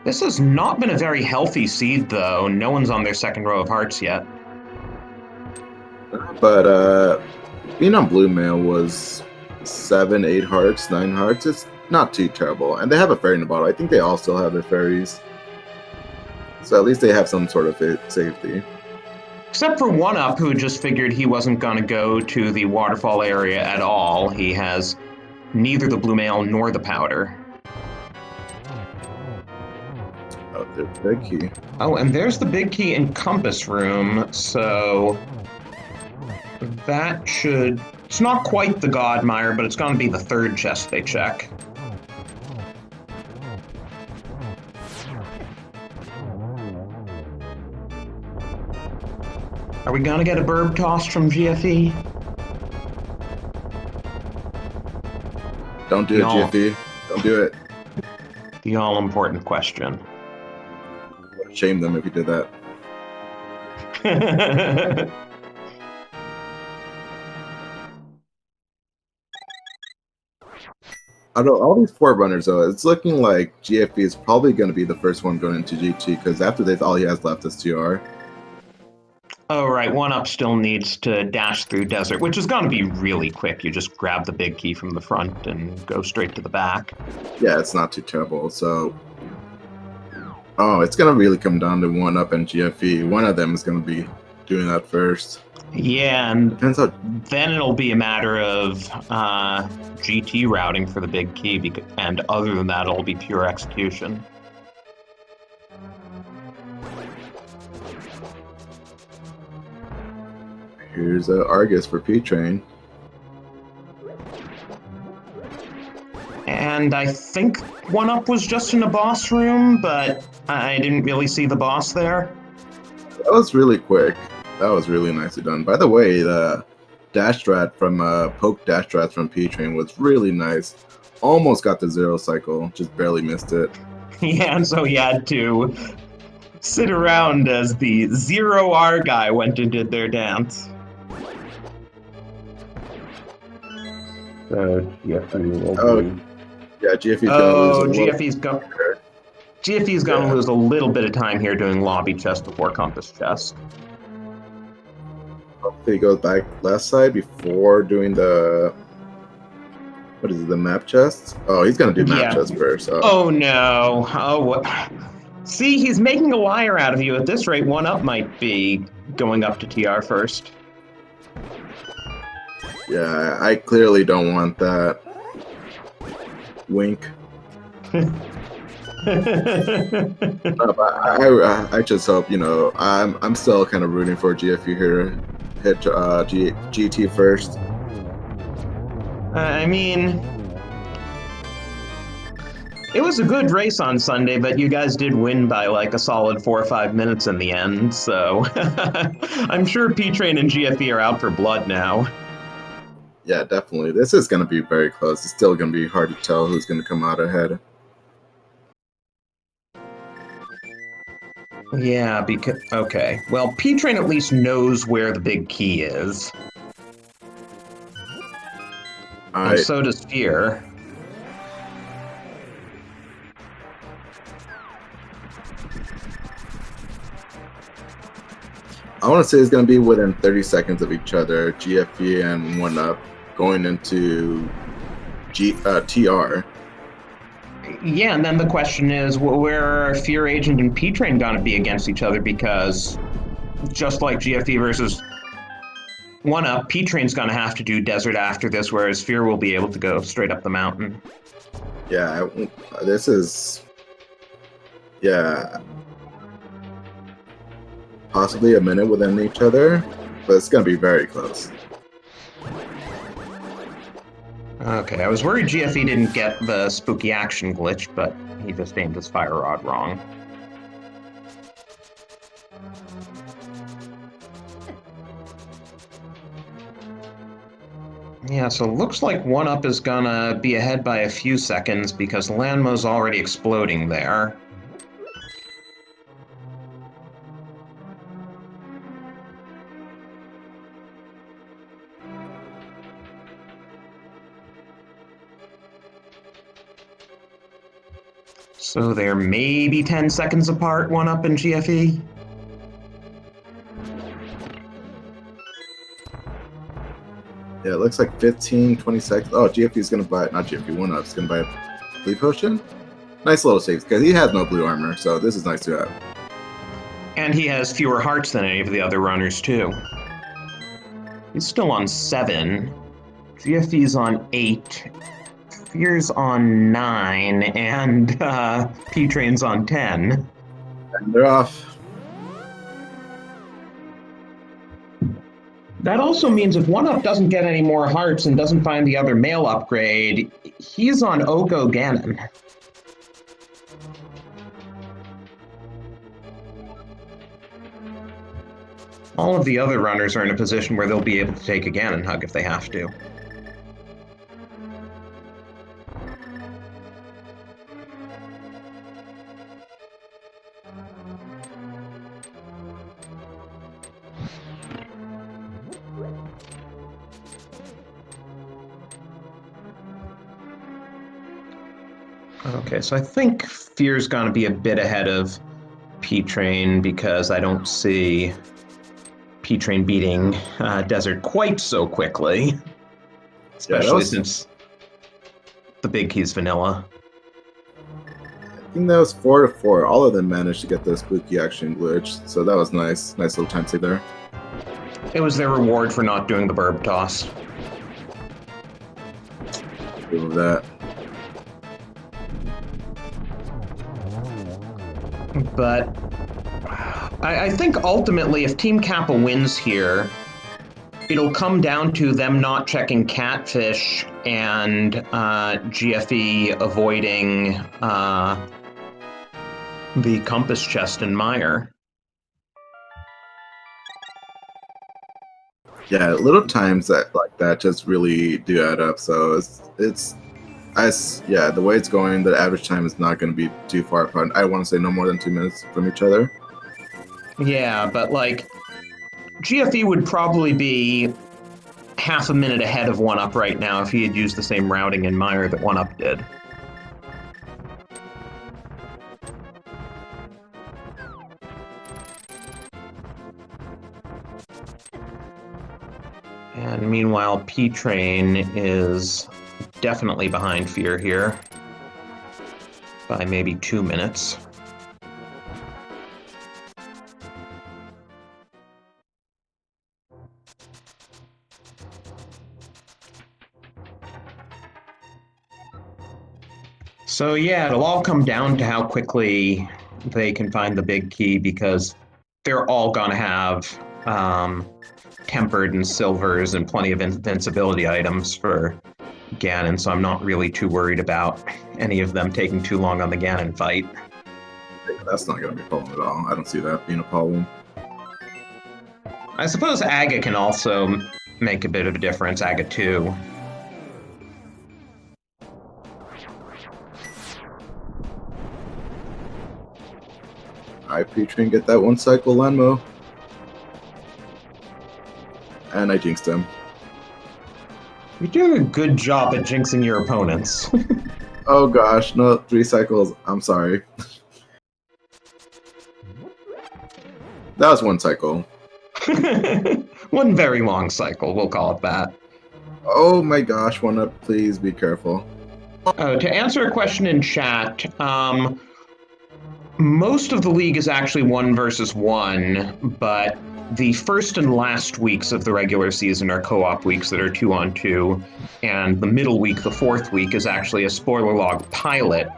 This has not been a very healthy seed, though. No one's on their 2nd row of hearts yet. But being on Blue Mail was 7, 8 hearts, 9 hearts. It's not too terrible. And they have a fairy in the bottle. I think they all still have their fairies. So at least they have some sort of safety. Except for Oneup, who just figured he wasn't going to go to the waterfall area at all. He has neither the blue mail nor the powder. Oh, there's the big key. Oh, and there's the big key in Compass Room, so that should... It's not quite the Godmire, but it's going to be the 3rd chest they check. Are we gonna get a burb toss from GFE? Don't do it, GFE. Don't do it. The all-important question. Shame them if you did that. Out of all these 4 runners, though, it's looking like GFE is probably going to be the first one going into GT, because after this, all he has left is TR. Oh, right. Oneup still needs to dash through desert, which is going to be really quick. You just grab the big key from the front and go straight to the back. Yeah, it's not too terrible. So, it's going to really come down to Oneup and GFE. One of them is going to be doing that first. Yeah, and Depends how. then it'll be a matter of GT routing for the big key, and other than that, it'll be pure execution. Here's Argus for P-Train. And I think Oneup was just in a boss room, but I didn't really see the boss there. That was really quick. That was really nicely done. By the way, the dash strat from poke dash strats from P-Train was really nice. Almost got the 0 cycle, just barely missed it. Yeah, and so he had to sit around as the 0R guy went and did their dance. So GFE will be. Yeah, GFE's gonna lose a little. GFE's gonna lose a little bit of time here doing lobby chest before compass chest. Hopefully he goes back left side before doing the. What is it, the map chest? Oh, he's gonna do map chest first. Oh no! Oh, what? See, he's making a liar out of you. At this rate, Oneup might be going up to TR first. Yeah, I clearly don't want that. Wink. Yeah, I just hope, I'm still kind of rooting for GFU here. Hit GT first. I mean, it was a good race on Sunday, but you guys did win by like a solid 4 or 5 minutes in the end, so I'm sure P-Train and GFE are out for blood now. Yeah, definitely. This is going to be very close. It's still going to be hard to tell who's going to come out ahead. Yeah, because... Okay. Well, P-Train at least knows where the big key is. And so does Fear. I want to say it's going to be within 30 seconds of each other, GFE and Oneup going into TR. Yeah, and then the question is, where are fearagent and P-Train going to be against each other? Because just like GFE versus Oneup, P-Train's going to have to do desert after this, whereas Fear will be able to go straight up the mountain. Yeah, this is... Yeah. Possibly a minute within each other, but it's going to be very close. Okay, I was worried GFE didn't get the spooky action glitch, but he just aimed his fire rod wrong. Yeah, so it looks like Oneup is gonna be ahead by a few seconds because Lanmo's already exploding there. So they're maybe 10 seconds apart, Oneup and GFE? Yeah, it looks like 15, 20 seconds. Oh, GFE's going to buy, not GFE, Oneup's going to buy a blue potion. Nice little save, because he has no blue armor, so this is nice to have. And he has fewer hearts than any of the other runners, too. He's still on 7. GFE's on 8. Fear's on 9, and P-Train's on 10. And they're off. That also means if Oneup doesn't get any more hearts and doesn't find the other male upgrade, he's on Oko Ganon. All of the other runners are in a position where they'll be able to take a Ganon hug if they have to. Okay, so I think Fear's gonna be a bit ahead of P-Train because I don't see P-Train beating Desert quite so quickly. Especially since the big key's vanilla. I think that was 4-4. All of them managed to get the spooky action glitch, so that was nice. Nice little time save there. It was their reward for not doing the burb toss. Feel that. But I think ultimately, if Team Kappa wins here, it'll come down to them not checking Catfish and GFE avoiding the compass chest in Mire. Yeah, little times that like that just really do add up. So yeah, the way it's going, the average time is not going to be too far apart. I want to say no more than 2 minutes from each other. Yeah, but like GFE would probably be half a minute ahead of Oneup right now if he had used the same routing in Mire that Oneup did. And meanwhile, P-Train is definitely behind Fear here by maybe 2 minutes. So yeah, it'll all come down to how quickly they can find the big key, because they're all gonna have tempered and silvers and plenty of invincibility items for Ganon, so I'm not really too worried about any of them taking too long on the Ganon fight. That's not going to be a problem at all. I don't see that being a problem. I suppose Aga can also make a bit of a difference, Aga 2. Alright, P-Train, get that 1 cycle Lanmo. And I jinxed him. You're doing a good job at jinxing your opponents. Oh gosh, no, 3 cycles. I'm sorry. That was 1 cycle. One very long cycle, we'll call it that. Oh my gosh, Oneup, please be careful. To answer a question in chat, most of the league is actually 1 versus 1, but the first and last weeks of the regular season are co-op weeks that are 2-on-2, and the middle week, the 4th week, is actually a spoiler log pilot,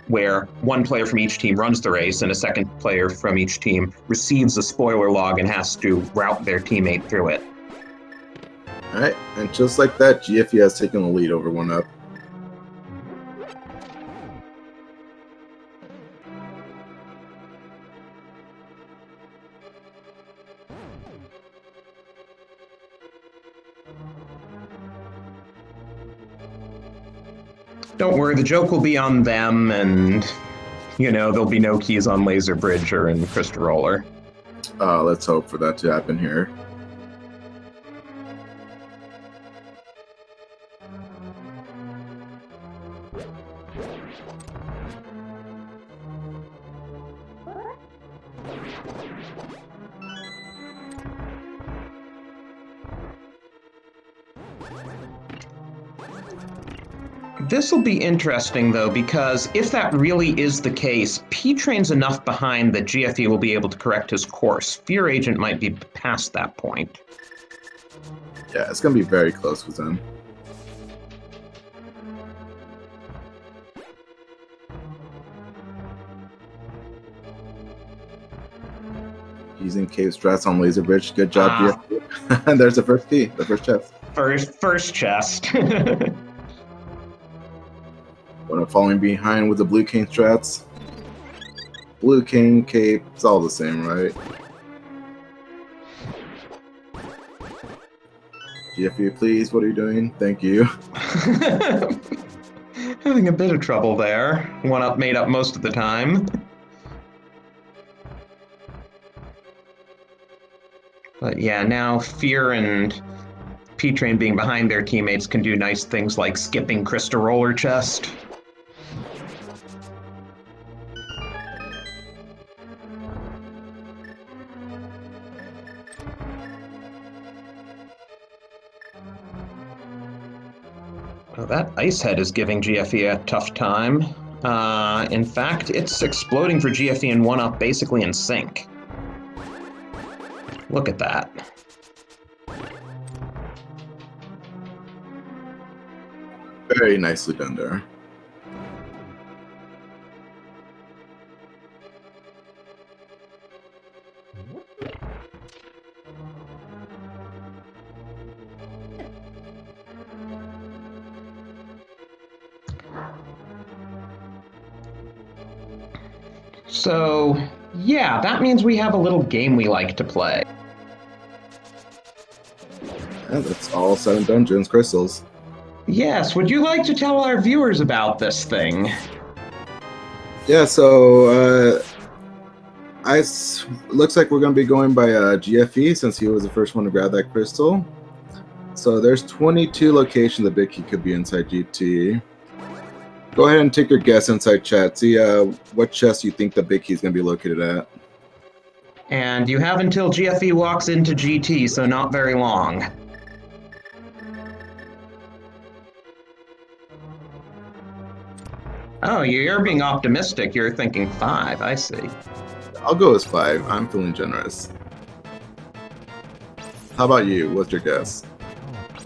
where 1 player from each team runs the race and a 2nd player from each team receives a spoiler log and has to route their teammate through it. Alright, and just like that, GFE has taken the lead over Oneup. Don't worry, the joke will be on them, and, you know, there'll be no keys on Laser Bridge or in Crystal Roller. Let's hope for that to happen here. This will be interesting, though, because if that really is the case, P-Train's enough behind that GFE will be able to correct his course. fearagent might be past that point. Yeah, it's going to be very close with them. Using cave strats on Laser Bridge. Good job, GFE. And there's the first key, the first chest. First chest. Oneup falling behind with the Blue King strats. Blue King, cape, it's all the same, right? GFE, please, what are you doing? Thank you. Having a bit of trouble there. Oneup made up most of the time. But yeah, now Fear and P-Train being behind their teammates can do nice things like skipping Crystal Roller chest. Well, that ice head is giving GFE a tough time. In fact, it's exploding for GFE and Oneup basically in sync. Look at that. Very nicely done there. So, yeah, that means we have a little game we like to play. Yeah, that's all 7 dungeons, crystals. Yes, would you like to tell our viewers about this thing? Yeah, so looks like we're going to be going by GFE since he was the first one to grab that crystal. So there's 22 locations the big key could be inside GT. Go ahead and take your guess inside chat. See what chest you think the big key is going to be located at. And you have until GFE walks into GT, so not very long. Oh, you're being optimistic. You're thinking 5, I see. I'll go as 5. I'm feeling generous. How about you? What's your guess?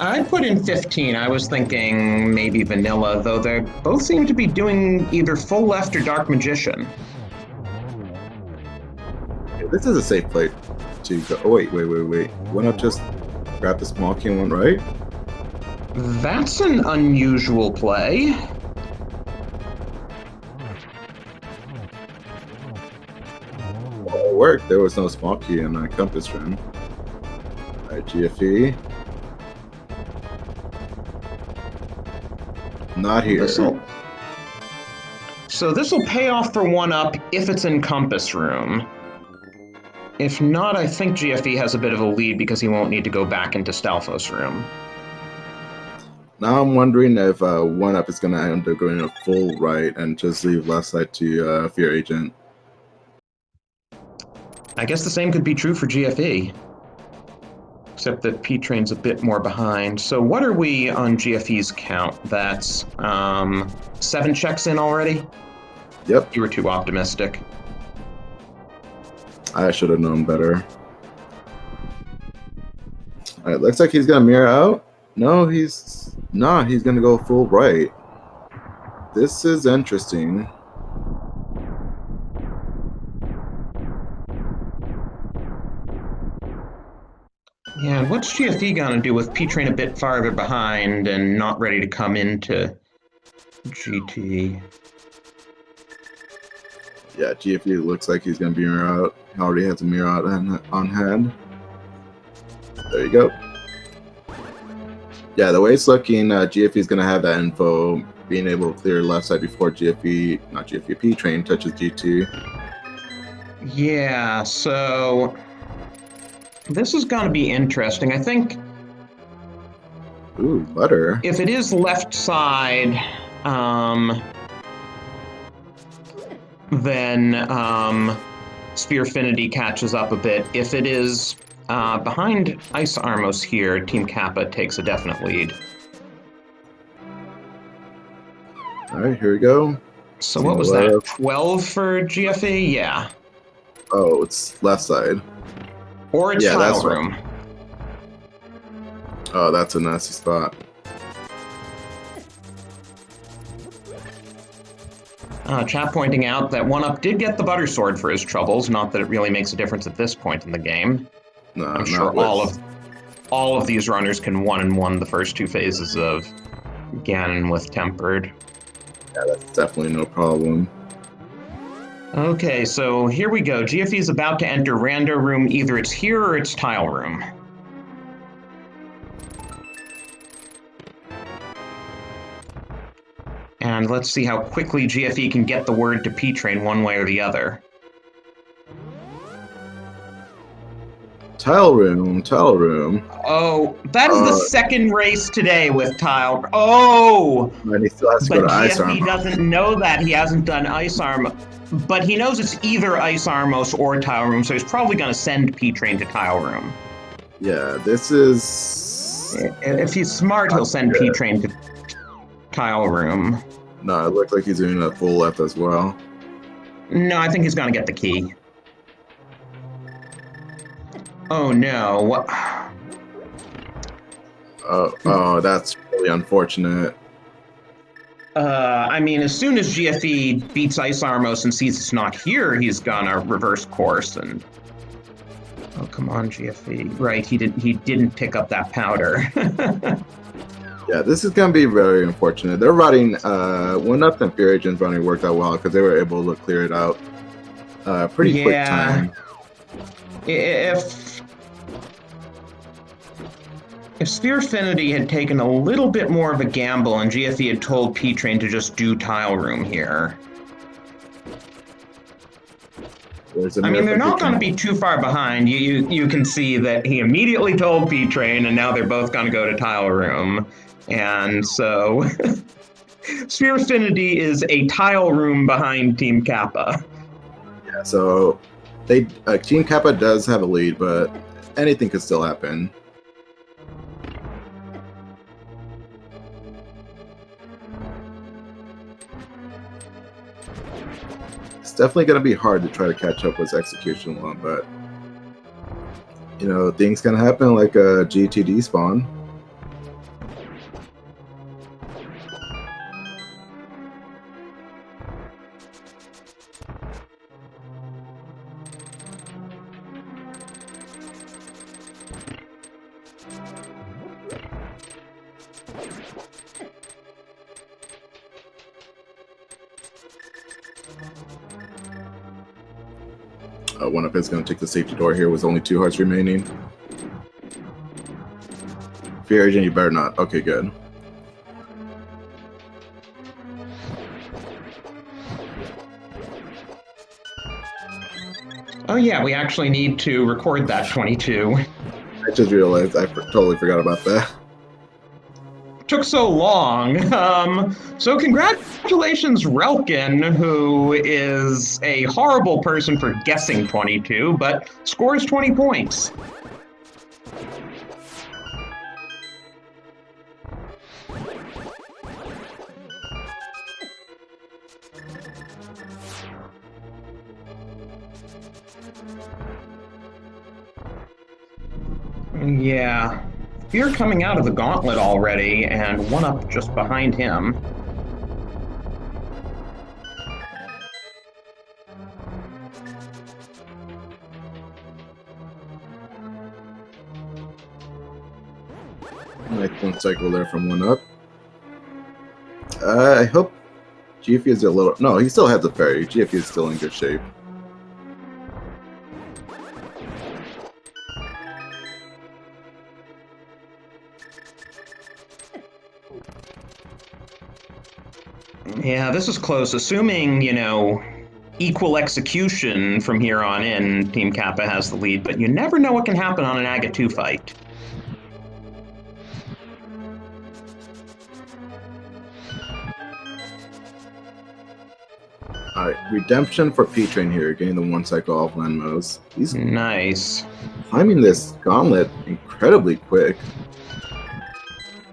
I'd put in 15. I was thinking maybe vanilla, though they both seem to be doing either full left or dark magician. Okay, this is a safe play to go. Oh, wait. Oneup just grab the small key and went right? That's an unusual play. Well, it worked. There was no small key in compass room. Alright, GFE. Not here. So this will pay off for Oneup if it's in compass room. If not, I think GFE has a bit of a lead because he won't need to go back into Stalfos room. Now I'm wondering if Oneup is going to end up going a full right and just leave left side to Fear Agent. I guess the same could be true for GFE. Except that P-Train's a bit more behind. So what are we on GFE's count? That's 7 checks in already? Yep. You were too optimistic. I should have known better. Alright, looks like he's going to mirror out. No, he's not. He's going to go full right. This is interesting. Yeah, and what's GFE gonna do with P-Train a bit farther behind and not ready to come into GT? Yeah, GFE looks like he's going to be mirror out. He already has a mirror out on hand. There you go. Yeah, the way it's looking, GFE is going to have that info, being able to clear left side before P-Train touches G2. Yeah, so this is gonna be interesting. I think Ooh, butter. if it is left side, then Spear Affinity catches up a bit. If it is behind Ice Armos here, Team Kappa takes a definite lead. Alright, here we go. So what was that, 12 for GFE? Yeah. Oh, it's left side. Or it's tile room. Oh, that's a nasty spot. Chat pointing out that Oneup did get the Butter Sword for his troubles, not that it really makes a difference at this point in the game. No, I'm sure all of these runners can 1-1 the first 2 phases of Ganon with Tempered. Yeah, that's definitely no problem. Okay, so here we go. GFE is about to enter Rando room. Either it's here or it's tile room. And let's see how quickly GFE can get the word to P-Train one way or the other. Tile room. Oh, that is the second race today with tile. Oh! And he still has to go to Ice Arm. GFE doesn't know that. He hasn't done Ice Arm. But he knows it's either Ice Armos or tile room, so he's probably going to send P-Train to tile room. Yeah, this is... If he's smart, he'll send P-Train to tile room. No, it looks like he's doing a full left as well. No, I think he's going to get the key. Oh, no. Oh, that's really unfortunate. I mean, as soon as GFE beats Ice Armos and sees it's not here, he's gonna reverse course and. Oh, come on, GFE. Right, he didn't pick up that powder. Yeah, this is going to be very unfortunate. They're running, Oneup and fearagent's running worked out well because they were able to clear it out pretty quick time. If Sphere Affinity had taken a little bit more of a gamble and GFE had told P-Train to just do Tile Room here. I mean, they're not going to be too far behind. You can see that he immediately told P-Train, and now they're both going to go to Tile Room. And so Sphere Affinity is a Tile Room behind Team Kappa. Yeah, so they Team Kappa does have a lead, but anything could still happen. It's definitely going to be hard to try to catch up with execution one, but you know, things can happen like a GTD spawn. Oneup is going to take the safety door here with only 2 hearts remaining. Fearagent, you better not. Okay, good. Oh yeah, we actually need to record that 22. I just realized I totally forgot about that. Took so long. So congratulations, Relkin, who is a horrible person for guessing 22, but scores 20 points. Yeah. Fear coming out of the gauntlet already, and Oneup just behind him. Nice one cycle there from Oneup. I hope GFE is a little... No, he still has the ferry. GFE is still in good shape. Yeah, this is close. Assuming, you know, equal execution from here on in, Team Kappa has the lead, but you never know what can happen on an Aga 2 fight. Alright, redemption for P-Train here, getting the 1 cycle off Landmos. He's nice. Climbing this gauntlet incredibly quick.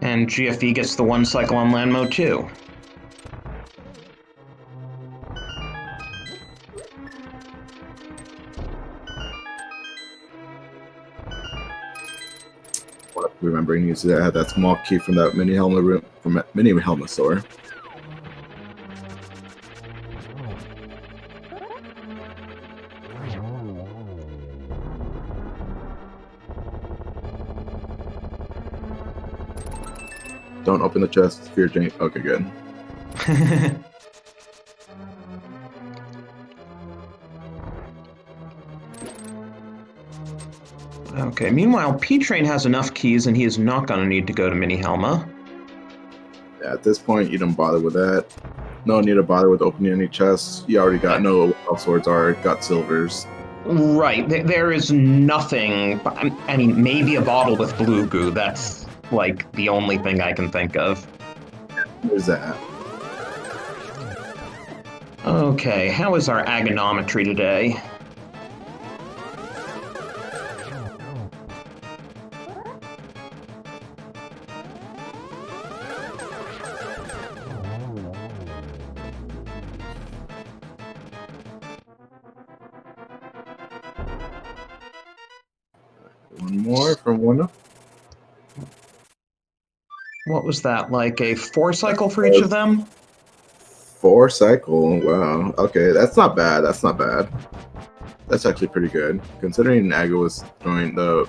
And GFE gets the 1 cycle on Landmo too. Remembering he used to have that small key from that mini helmet room, from mini helmet store. Don't open the chest. Fear Jane. Okay, good. Okay, meanwhile, P-Train has enough keys and he is not going to need to go to Mini Helma. Yeah, at this point, you don't bother with that. No need to bother with opening any chests. You already got know what swords are, got silvers. Right, there is nothing. I mean, maybe a bottle with blue goo. That's like the only thing I can think of. There's that. Okay, how is our agonometry today? One more from Oneup. What was that, like a 4 cycle for each of them? 4 cycle. Wow. Okay, that's not bad. That's not bad. That's actually pretty good, considering Aga was throwing a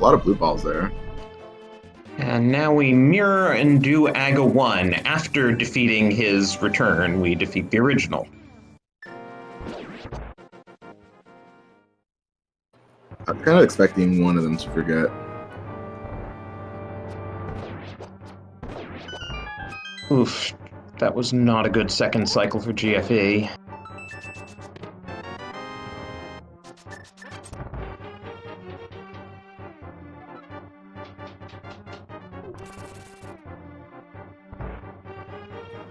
lot of blue balls there. And now we mirror and do Aga 1. After defeating his return, we defeat the original. I'm kind of expecting one of them to forget. Oof, that was not a good second cycle for GFE.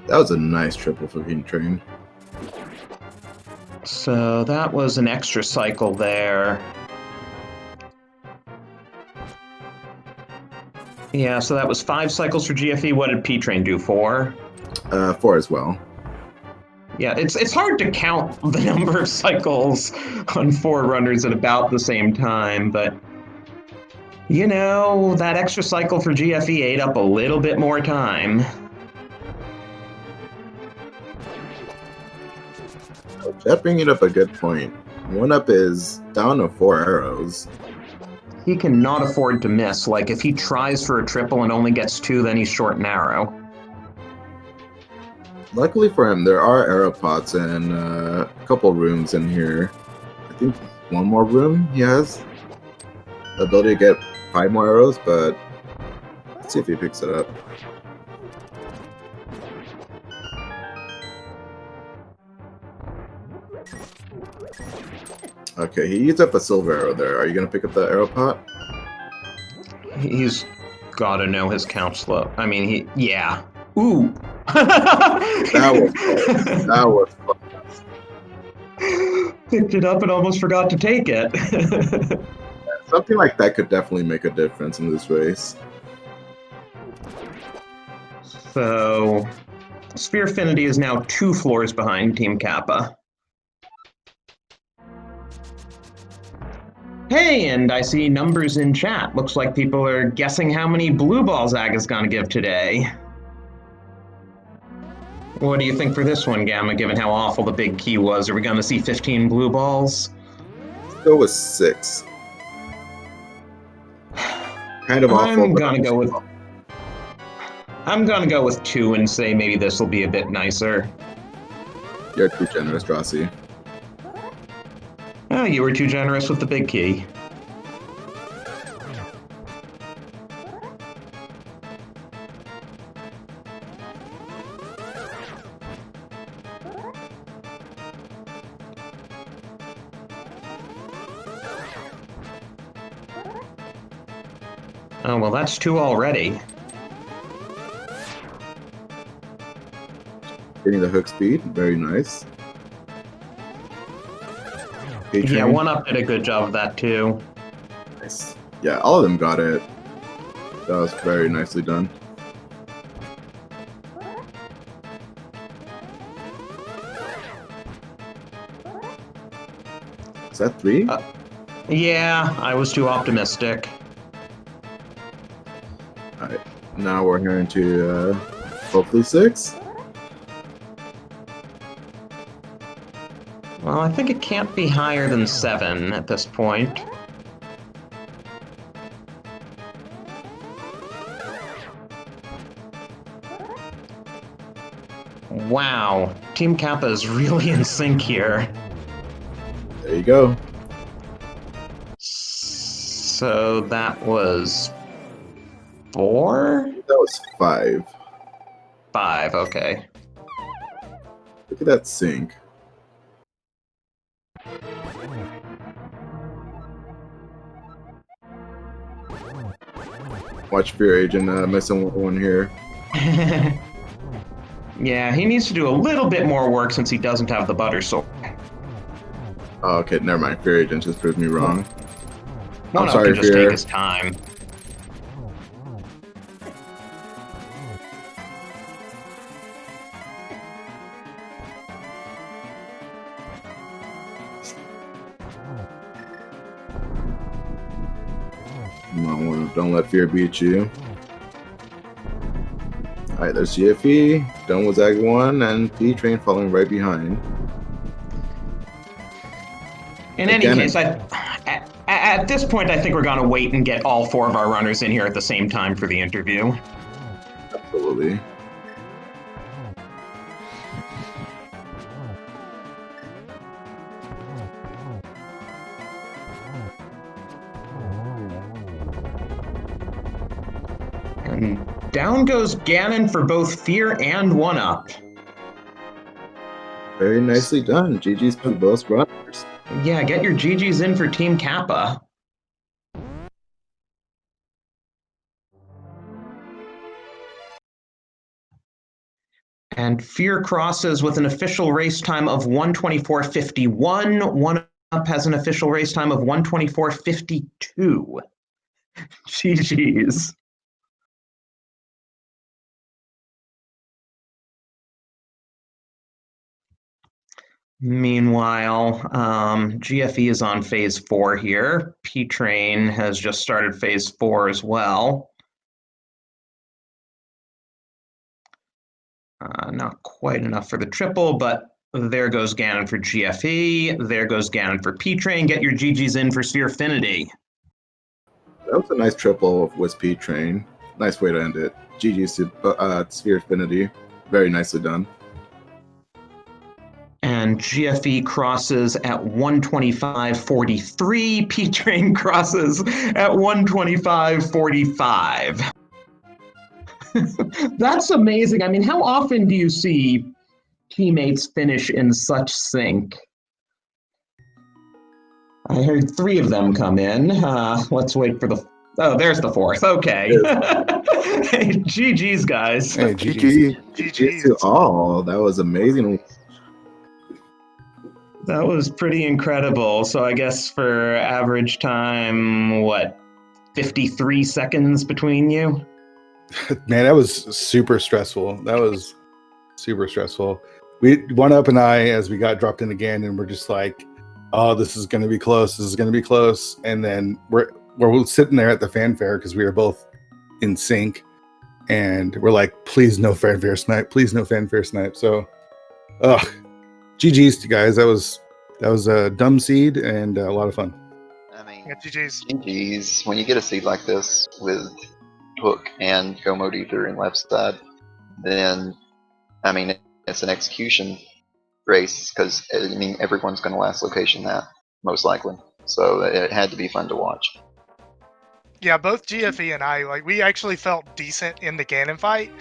That was a nice triple for King Train. So that was an extra cycle there. Yeah, so that was 5 cycles for GFE. What did P-Train do? 4? 4 as well. Yeah, it's hard to count the number of cycles on 4 runners at about the same time, but you know, that extra cycle for GFE ate up a little bit more time. That bringing up a good point. Oneup is down to 4 arrows. He cannot afford to miss. Like, if he tries for a triple and only gets 2, then he's short and narrow. Luckily for him, there are arrow pots and a couple rooms in here. I think 1 more room he has the ability to get 5 more arrows, but let's see if he picks it up. Okay, he used up a silver arrow there. Are you going to pick up the arrow pot? He's gotta know his count slow. I mean, yeah. Ooh! That was close. That was close. Picked it up and almost forgot to take it. Something like that could definitely make a difference in this race. So, Sphere Affinity is now 2 floors behind Team Kappa. Hey, and I see numbers in chat. Looks like people are guessing how many blue balls Aga's gonna give today. What do you think for this one, Gamma, given how awful the big key was? Are we gonna see 15 blue balls? Let's go with 6. Kind of awful. I'm gonna go with 2 and say maybe this will be a bit nicer. You're too generous, Rossi. Oh, you were too generous with the big key. Oh, well, that's 2 already. Getting the hook speed, very nice. Yeah, Oneup did a good job of that too. Nice. Yeah, all of them got it. That was very nicely done. Is that 3? Yeah, I was too optimistic. Alright, now we're heading to hopefully 6. Well, I think it can't be higher than 7 at this point. Wow, Team Kappa is really in sync here. There you go. So that was 4? That was 5. 5, okay. Look at that sync. Watch Fear Agent missing one here. Yeah, he needs to do a little bit more work since he doesn't have the butter sword. Oh, okay, never mind. Fear Agent just proved me wrong. I'm sorry, just take his time. Come on, don't let fear beat you. All right, there's GFE, done with Zag 1, and P-Train following right behind. In any case, at this point, I think we're going to wait and get all 4 of our runners in here at the same time for the interview. Absolutely. And down goes Ganon for both Fear and Oneup. Very nicely done. GG's to both runners. Yeah, get your GGs in for Team Kappa. And Fear crosses with an official race time of 1:24:51. Oneup has an official race time of 1:24:52. GG's. Meanwhile, GFE is on phase 4 here. P-Train has just started phase 4 as well. Not quite enough for the triple, but there goes Ganon for GFE. There goes Ganon for P-Train. Get your GGs in for Spherefinity. That was a nice triple with P-Train. Nice way to end it. GG's to Spherefinity. Very nicely done. And GFE crosses at 1:25:43. P-Train crosses at 1:25:45. That's amazing. I mean, how often do you see teammates finish in such sync? I heard 3 of them come in. Let's wait for the... Oh, there's the 4th. Okay. Hey, GG's, guys. Hey, GG to all. That was amazing. That was pretty incredible. So I guess for average time, what, 53 seconds between you? Man, that was super stressful. We Oneup and I, as we got dropped in again, and we're just like, oh, this is going to be close. This is going to be close. And then we're sitting there at the fanfare because we were both in sync. And we're like, please no fanfare snipe. Please no fanfare snipe. So, GG's to guys. That was a dumb seed and a lot of fun. I mean, Yeah, GG's. GG's. When you get a seed like this with Hook and Go Mode Ether in left side, then, I mean, it's an execution race because, I mean, everyone's going to last location that, most likely. So it had to be fun to watch. Yeah, both GFE and I, like, we actually felt decent in the Ganon fight.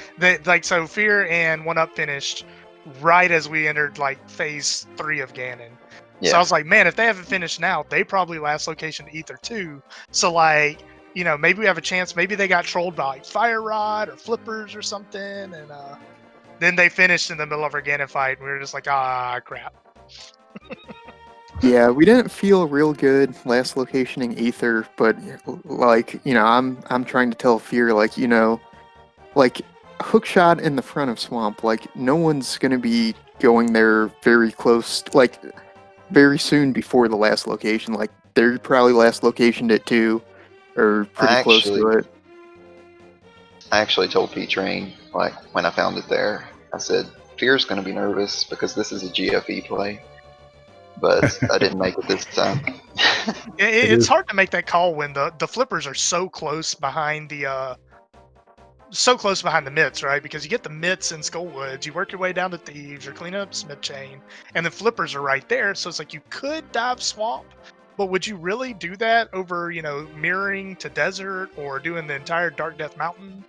So Fear and Oneup finished right as we entered, like, phase 3 of Ganon. Yeah. So I was like, man, if they haven't finished now, they probably last location Ether too. So, like, you know, maybe we have a chance. Maybe they got trolled by, like, Fire Rod or Flippers or something. And then they finished in the middle of our Ganon fight. And we were just like, ah, crap. Yeah, we didn't feel real good last locationing Ether, but, like, you know, I'm trying to tell Fear, like, you know, like, hookshot in the front of Swamp, like, no one's gonna be going there very close, like, very soon before the last location. Like, they're probably last locationed at 2, or pretty close to it. I actually told P-Train, like, when I found it there, I said, Fear's going to be nervous because this is a GFE play. But I didn't make it this time. It's hard to make that call when the flippers are so close behind the mitts, right? Because you get the mitts in Skullwoods, you work your way down to Thieves or clean up Smith Chain, and the flippers are right there. So it's like you could dive Swamp, but would you really do that over, you know, mirroring to Desert or doing the entire Dark Death Mountain?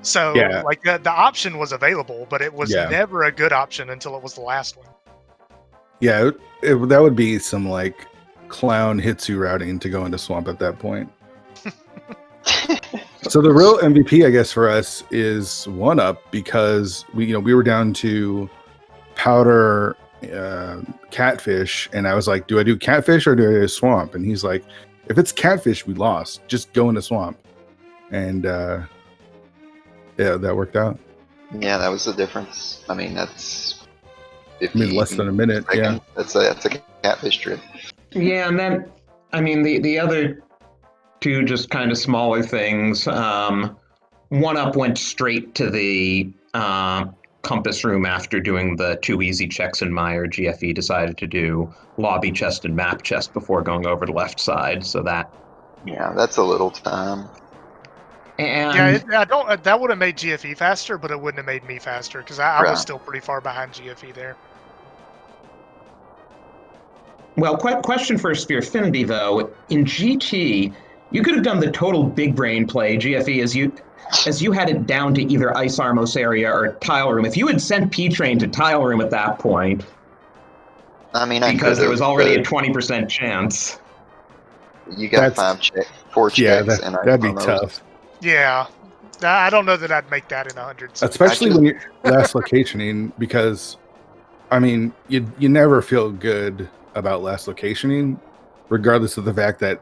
So Yeah. like the option was available, but it was never a good option until it was the last one. Yeah, that would be some like clown Hitsu routing to go into Swamp at that point. So the real MVP, I guess, for us is Oneup because we were down to powder catfish, and I was like, do I do catfish or do I do Swamp? And he's like, if it's catfish, we lost. Just go into Swamp. And yeah, that worked out. Yeah, that was the difference. I mean, that's less than a minute. Yeah, that's a catfish trip. Yeah, and then I mean the other two just kind of smaller things. Oneup went straight to the compass room after doing the 2 easy checks, and Meyer GFE decided to do lobby chest and map chest before going over to left side. So that. Yeah, that's a little time. And Yeah, I don't. That would have made GFE faster, but it wouldn't have made me faster because I was Right. still pretty far behind GFE there. well, question for Spherefinity though. In GT, you could have done the total big brain play, GFE, as you had it down to either Ice Armos area or Tile Room. If you had sent P-Train to Tile Room at that point, I mean, I because could there was have, already a but 20% chance. you got That's- 4 Yeah, checks, and that'd be almost, tough. Yeah, I don't know that I'd make that in 100. Especially when you're last locationing, because I mean, you never feel good about last locationing, regardless of the fact that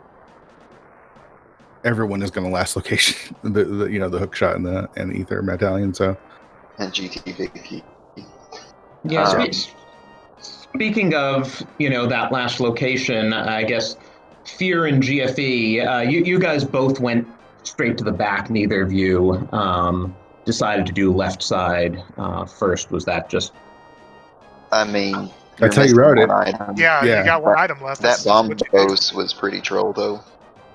everyone is going to last location the hook shot and the ether medallion. So and GT Vicky. Yeah. Um, Speaking of that last location, I guess Fear and GFE, you guys both went straight to the back. Neither of you decided to do left side first. Was that just? I mean, That's how you missing route it. one item. Yeah, Yeah. you got one item left. That This is bomb what you do. dose was pretty troll, though.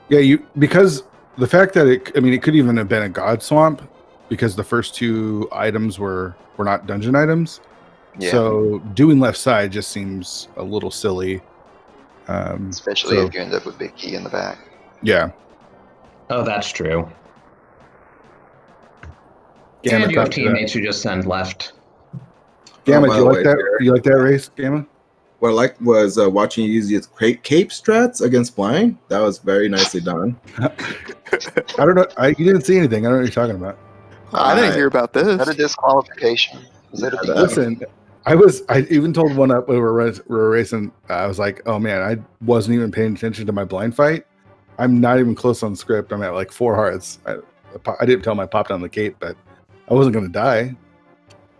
yeah, because the fact that it could even have been a god swamp, because the first 2 items were not dungeon items. Yeah. So doing left side just seems a little silly. Especially so- if you end up with Big Key in the back. Yeah. Oh, that's true. Gamma, And you have talk to that. teammates who just send left. Gamma, by do you the like way, that? Jared, You like that race, Gamma? what I liked was watching you use his cape strats against blind. That was very nicely done. I don't know. You didn't see anything. I don't know what you're talking about. I didn't hear about Is that a this. disqualification? Was that a Yeah, BE? Listen, I even told Oneup when we were racing. I was like, oh man, I wasn't even paying attention to my blind fight. I'm not even close on script. I'm at like 4 hearts. I didn't tell him I popped on the cape, but I wasn't going to die.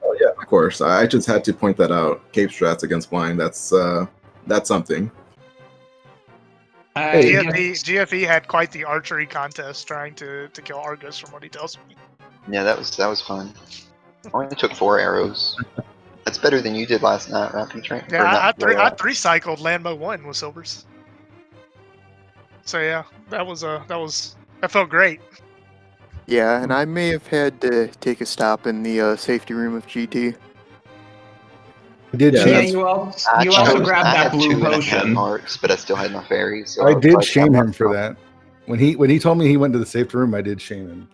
Oh yeah, of course. I just had to point that out. Cape strats against blind. That's something. I guess- GFE had quite the archery contest trying to kill Argus, from what he tells me. Yeah, that was fun. I only took 4 arrows. That's better than you did last night, right, P-Train? Or Yeah, not- I 3-cycled Landmo 1 with silvers. So yeah, that felt great. Yeah, and I may have had to take a stop in the safety room of GT. I did Yeah, Yeah, shame. you also chose- grabbed I that had blue 2.5 potion. hearts, but I still had my fairies. So I was did like, shame I'm him not for that. When he told me he went to the safety room, I did shame him.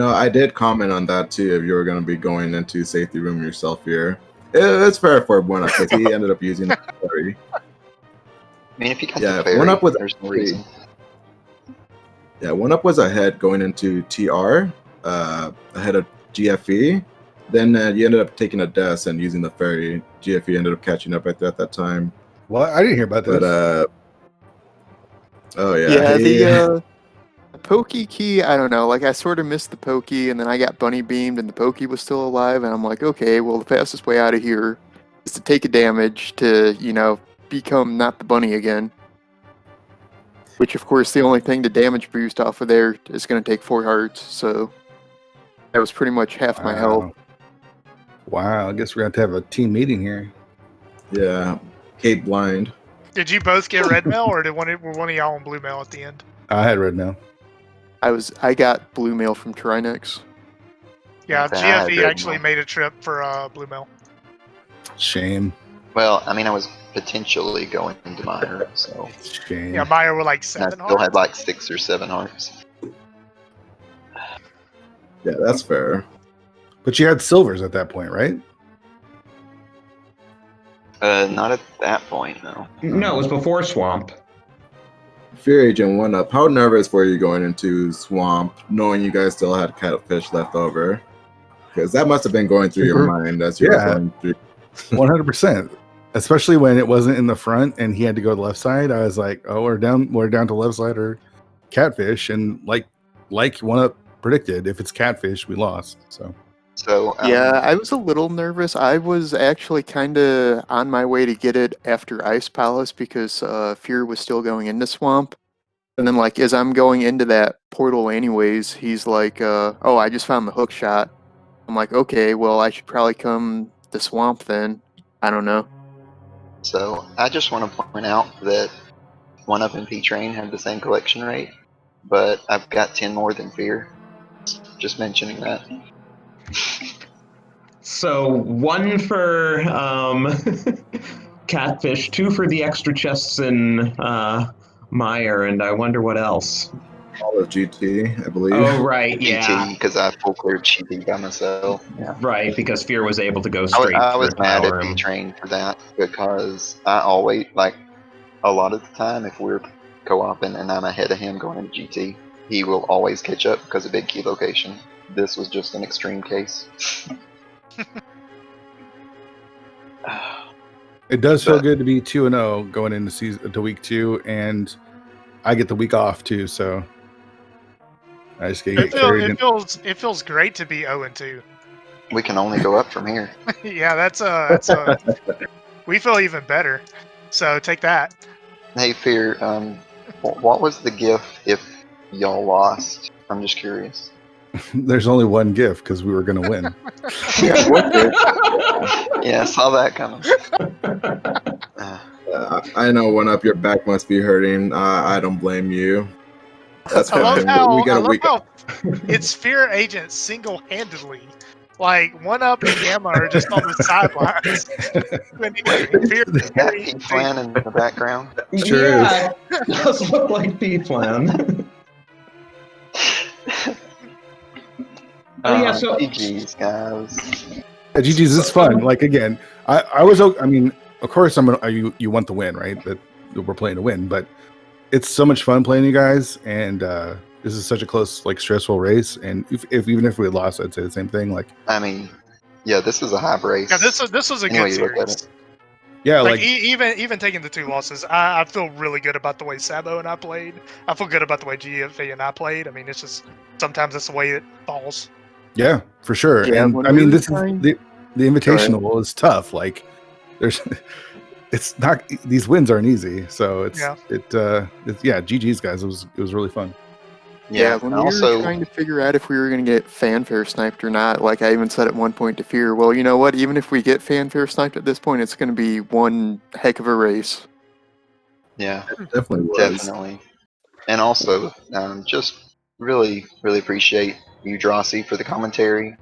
I did comment on that too. If you were going to be going into safety room yourself here, it's fair for Oneup because he ended up using the fairy. I mean, if you got Yeah, the fairy, Oneup was there's no actually- reason. Yeah, Oneup was ahead going into TR, ahead of GFE. Then you ended up taking a death and using the fairy. GFE ended up catching up at that time. Well, I didn't hear about this. But oh yeah, Yeah, he- the pokey key, I don't know. Like, I sort of missed the pokey, and then I got bunny beamed, and the pokey was still alive, and I'm like, okay, well, the fastest way out of here is to take a damage to, become not the bunny again. Which, of course, the only thing to damage boost off of there is going to take 4 hearts, so that was pretty much half my health. Wow, I guess we're going to have a team meeting here. yeah, Cape blind. Did you both get red mail, or were one of y'all on blue mail at the end? I had red now. I got blue mail from Trinex. Yeah, Okay, I had GFE red actually mail. made a trip for blue mail. Shame. Well, I mean, I was potentially going into Meyer, so Shame. Yeah, Meyer were like and I 7 still had hearts. like 6 or 7 hearts. Yeah, that's fair. But you had silvers at that point, right? Not at that point, no. No, it was before Swamp. Fear Agent Oneup. How nervous were you going into Swamp, knowing you guys still had catfish left over? Because that must have been going through your mind as you were Yeah. going through. 100%. Especially when it wasn't in the front and he had to go to the left side. I was like, oh, we're down to left side or catfish. And like Oneup predicted, if it's catfish, we lost. So So Yeah, I was a little nervous. I was actually kind of on my way to get it after Ice Palace because Fear was still going into Swamp. And then, like, as I'm going into that portal anyways, he's like, oh, I just found the hook shot. I'm like, okay, well, I should probably come to Swamp then. I don't know. So I just want to point out that Oneup and P-Train have the same collection rate, but I've got 10 more than Fear. Just mentioning that. So 1 for Catfish, 2 for the extra chests in Meyer, and I wonder what else. All of GT, I believe. Oh, right, yeah. GT, because I full cleared GT by myself. Yeah. Right, because Fear was able to go I straight was through mad power at him. P-Train for that, because I always, like, a lot of the time, if we're co-oping and I'm ahead of him going into GT, he will always catch up because of big key location. This was just an extreme case. It does feel But- good to be 2-0 going into week 2, and I get the week off too, so I just get carried in. It feels great to be 0-2. We can only go up from here. Yeah, that's we feel even better. So take that. Hey, Fear, what was the gift if y'all lost? I'm just curious. There's only one gift because we were going to win. Yeah, what the- Yeah, I saw that coming. I know Oneup, your back must be hurting. I don't blame you. That's I love fine. how, We got I a love week. how it's Fear Agent single-handedly. Like, Oneup and Gamma are just on the sidelines. Anyway, Fear, Is that Pete Flan in the background? Sure is. Yeah, it does look like P-Plan. Oh, yeah, so- GG's, guys. Yeah, GG's is fun. Like, again, I mean, of course, you want the win, right? That we're playing to win, but it's so much fun playing you guys, and this is such a close, like, stressful race. And even if we had lost, I'd say the same thing. Like, I mean, yeah, this is a high race. yeah, this was a Anyway, good you look at series. it. yeah, Like, like even taking the 2 losses, I feel really good about the way Sabo and I played. I feel good about the way GFA and I played. I mean, it's just sometimes that's the way it falls. yeah, for sure. Yeah, And when I we mean, were this trying- is the invitational is tough. Like, there's. It's not, these wins aren't easy, so GG's guys. It was really fun. Yeah, when and we also, were trying to figure out if we were going to get fanfare sniped or not, like I even said at one point to Fear, well, you know what? Even if we get fanfare sniped at this point, it's going to be one heck of a race. yeah, Definitely was. definitely. And also, just really, really appreciate you, Drosy, for the commentary,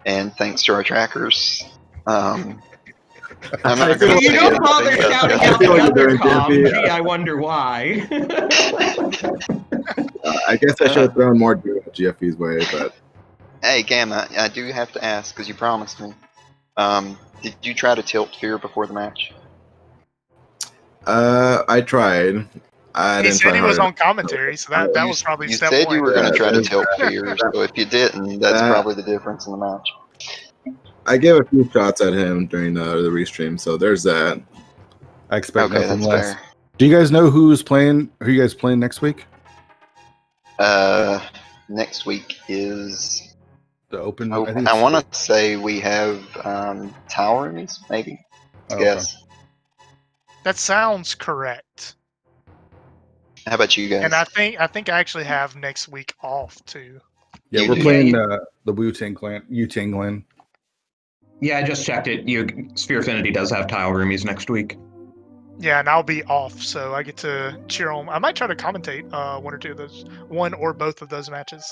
and thanks to our trackers. I'm not gonna You say don't bother anything, shouting I out feel the like you're other doing com. Jiffy. Gee, I wonder why. I guess I should have thrown more GFE's way, but Hey, Gamma, I do have to ask because you promised me. Did you try to tilt Fear before the match? I tried. I He didn't said try he was hard. on commentary, so that was probably You step said one. you were going to try to Yeah, tilt Fear, so if you didn't, that's that- probably the difference in the match. I gave a few shots at him during the restream, so there's that. I expect Okay, nothing that's less. fair. Do you guys know who's playing? Who you guys playing next week? Next week is. The Open. Oh, think I it's want to say we have Tower Enemies, maybe. Oh, Yes. That sounds correct. How about you guys? And I think I actually have next week off too. Yeah, You we're do. playing Yeah, the Wu-Tang Clan. Yeah, I just checked it. Sphere Affinity does have tile roomies next week. Yeah, and I'll be off, so I get to cheer on. I might try to commentate one or both of those matches.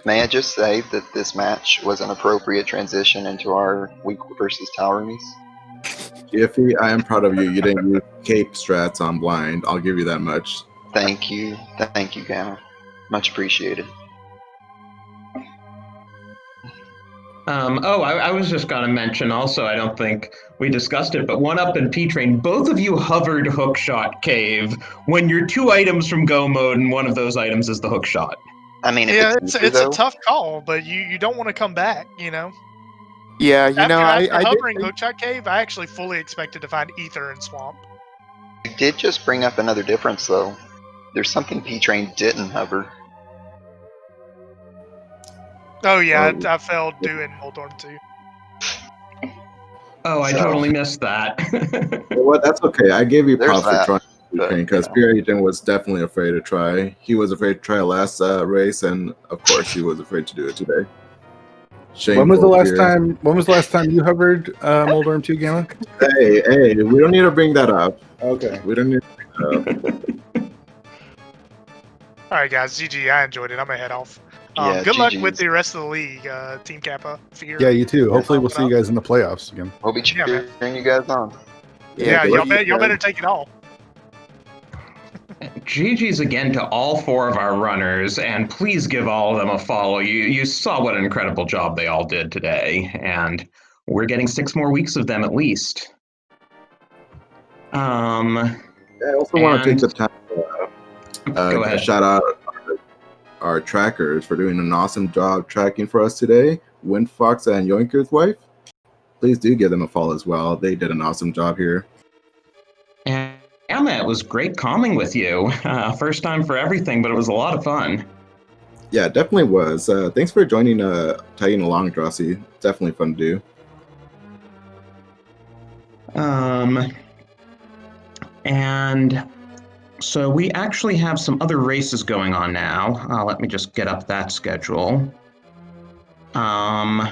May I just say that this match was an appropriate transition into our week versus Tower Enemies? GFE, I am proud of you. You didn't use cape strats on blind. I'll give you that much. Thank you, Gamma. Much appreciated. I was just going to mention also, I don't think we discussed it, but Oneup and P-Train, both of you hovered hookshot cave when you're 2 items from go mode, and one of those items is the hookshot. I mean, if Yeah, it's, it's though, a tough call, but you don't want to come back, you know. Yeah, you know, After I did hovering think- Hookshot Cave, I actually fully expected to find Ether and Swamp. You did just bring up another difference, though. There's something P-Train didn't hover. Oh yeah, Oh. I failed doing Moldorm too. Oh, I So- totally missed that. You know what? That's okay. I gave you There's props for that. trying to because fearagent was definitely afraid to try. He was afraid to try last race, and of course, he was afraid to do it today. When was the Shameful last fear. time? When was the last time you hovered Moldarm 2 Gamma? Hey, we don't need to bring that up. Okay. We don't need to bring that up. All right, guys. GG. I enjoyed it. I'm gonna head off. Yeah, Good luck GGs. with the rest of the league, Team Kappa. Fear. Yeah, you too. Hopefully, we'll Open see you up. guys in the playoffs again. We'll be Yeah, man. cheering you guys on. Yeah, good luck. y'all better take it all. GG's again to all 4 of our runners, and please give all of them a follow. You saw what an incredible job they all did today, and we're getting 6 more weeks of them at least. I also want to take the time Go to ahead. shout out our trackers for doing an awesome job tracking for us today. Windfox and Yoinker's wife. Please do give them a follow as well. They did an awesome job here. And Emma, it was great calming with you. First time for everything, but it was a lot of fun. Yeah, it definitely was. Thanks for joining, tagging along, Drossi. Definitely fun to do. And so we actually have some other races going on now. Let me just get up that schedule. On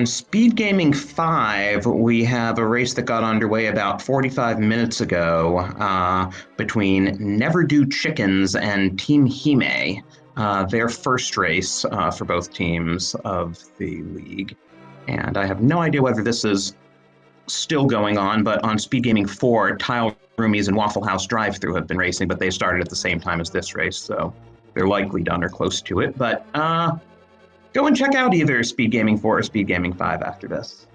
SpeedGaming 5, we have a race that got underway about 45 minutes ago between Never Do Chickens and Team Hime. Their first race for both teams of the league. And I have no idea whether this is still going on, but on SpeedGaming 4, Tile Roomies and Waffle House Drive-Thru have been racing, but they started at the same time as this race, so they're likely done or close to it. But go and check out either SpeedGaming 4 or SpeedGaming 5 after this.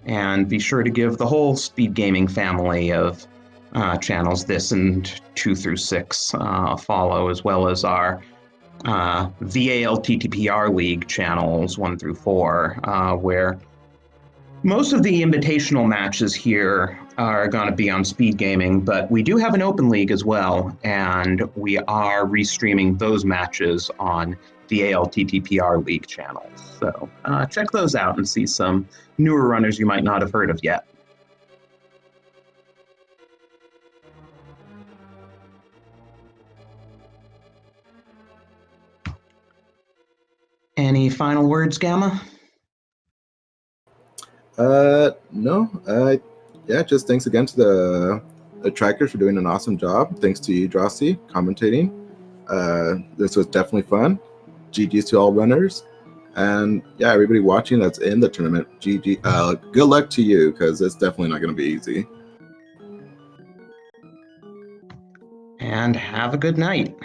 And be sure to give the whole SpeedGaming family of channels, this and 2 through 6, a follow, as well as our the ALTTPR League channels 1 through 4, where most of the invitational matches here are going to be on SpeedGaming, but we do have an open league as well, and we are restreaming those matches on the ALTTPR League channels. So check those out and see some newer runners you might not have heard of yet. Any final words, Gamma? No. Yeah, just thanks again to the trackers for doing an awesome job. Thanks to you, Drossi, commentating. This was definitely fun. GG's to all runners. And yeah, everybody watching that's in the tournament, GG. Good luck to you, because it's definitely not going to be easy. And have a good night.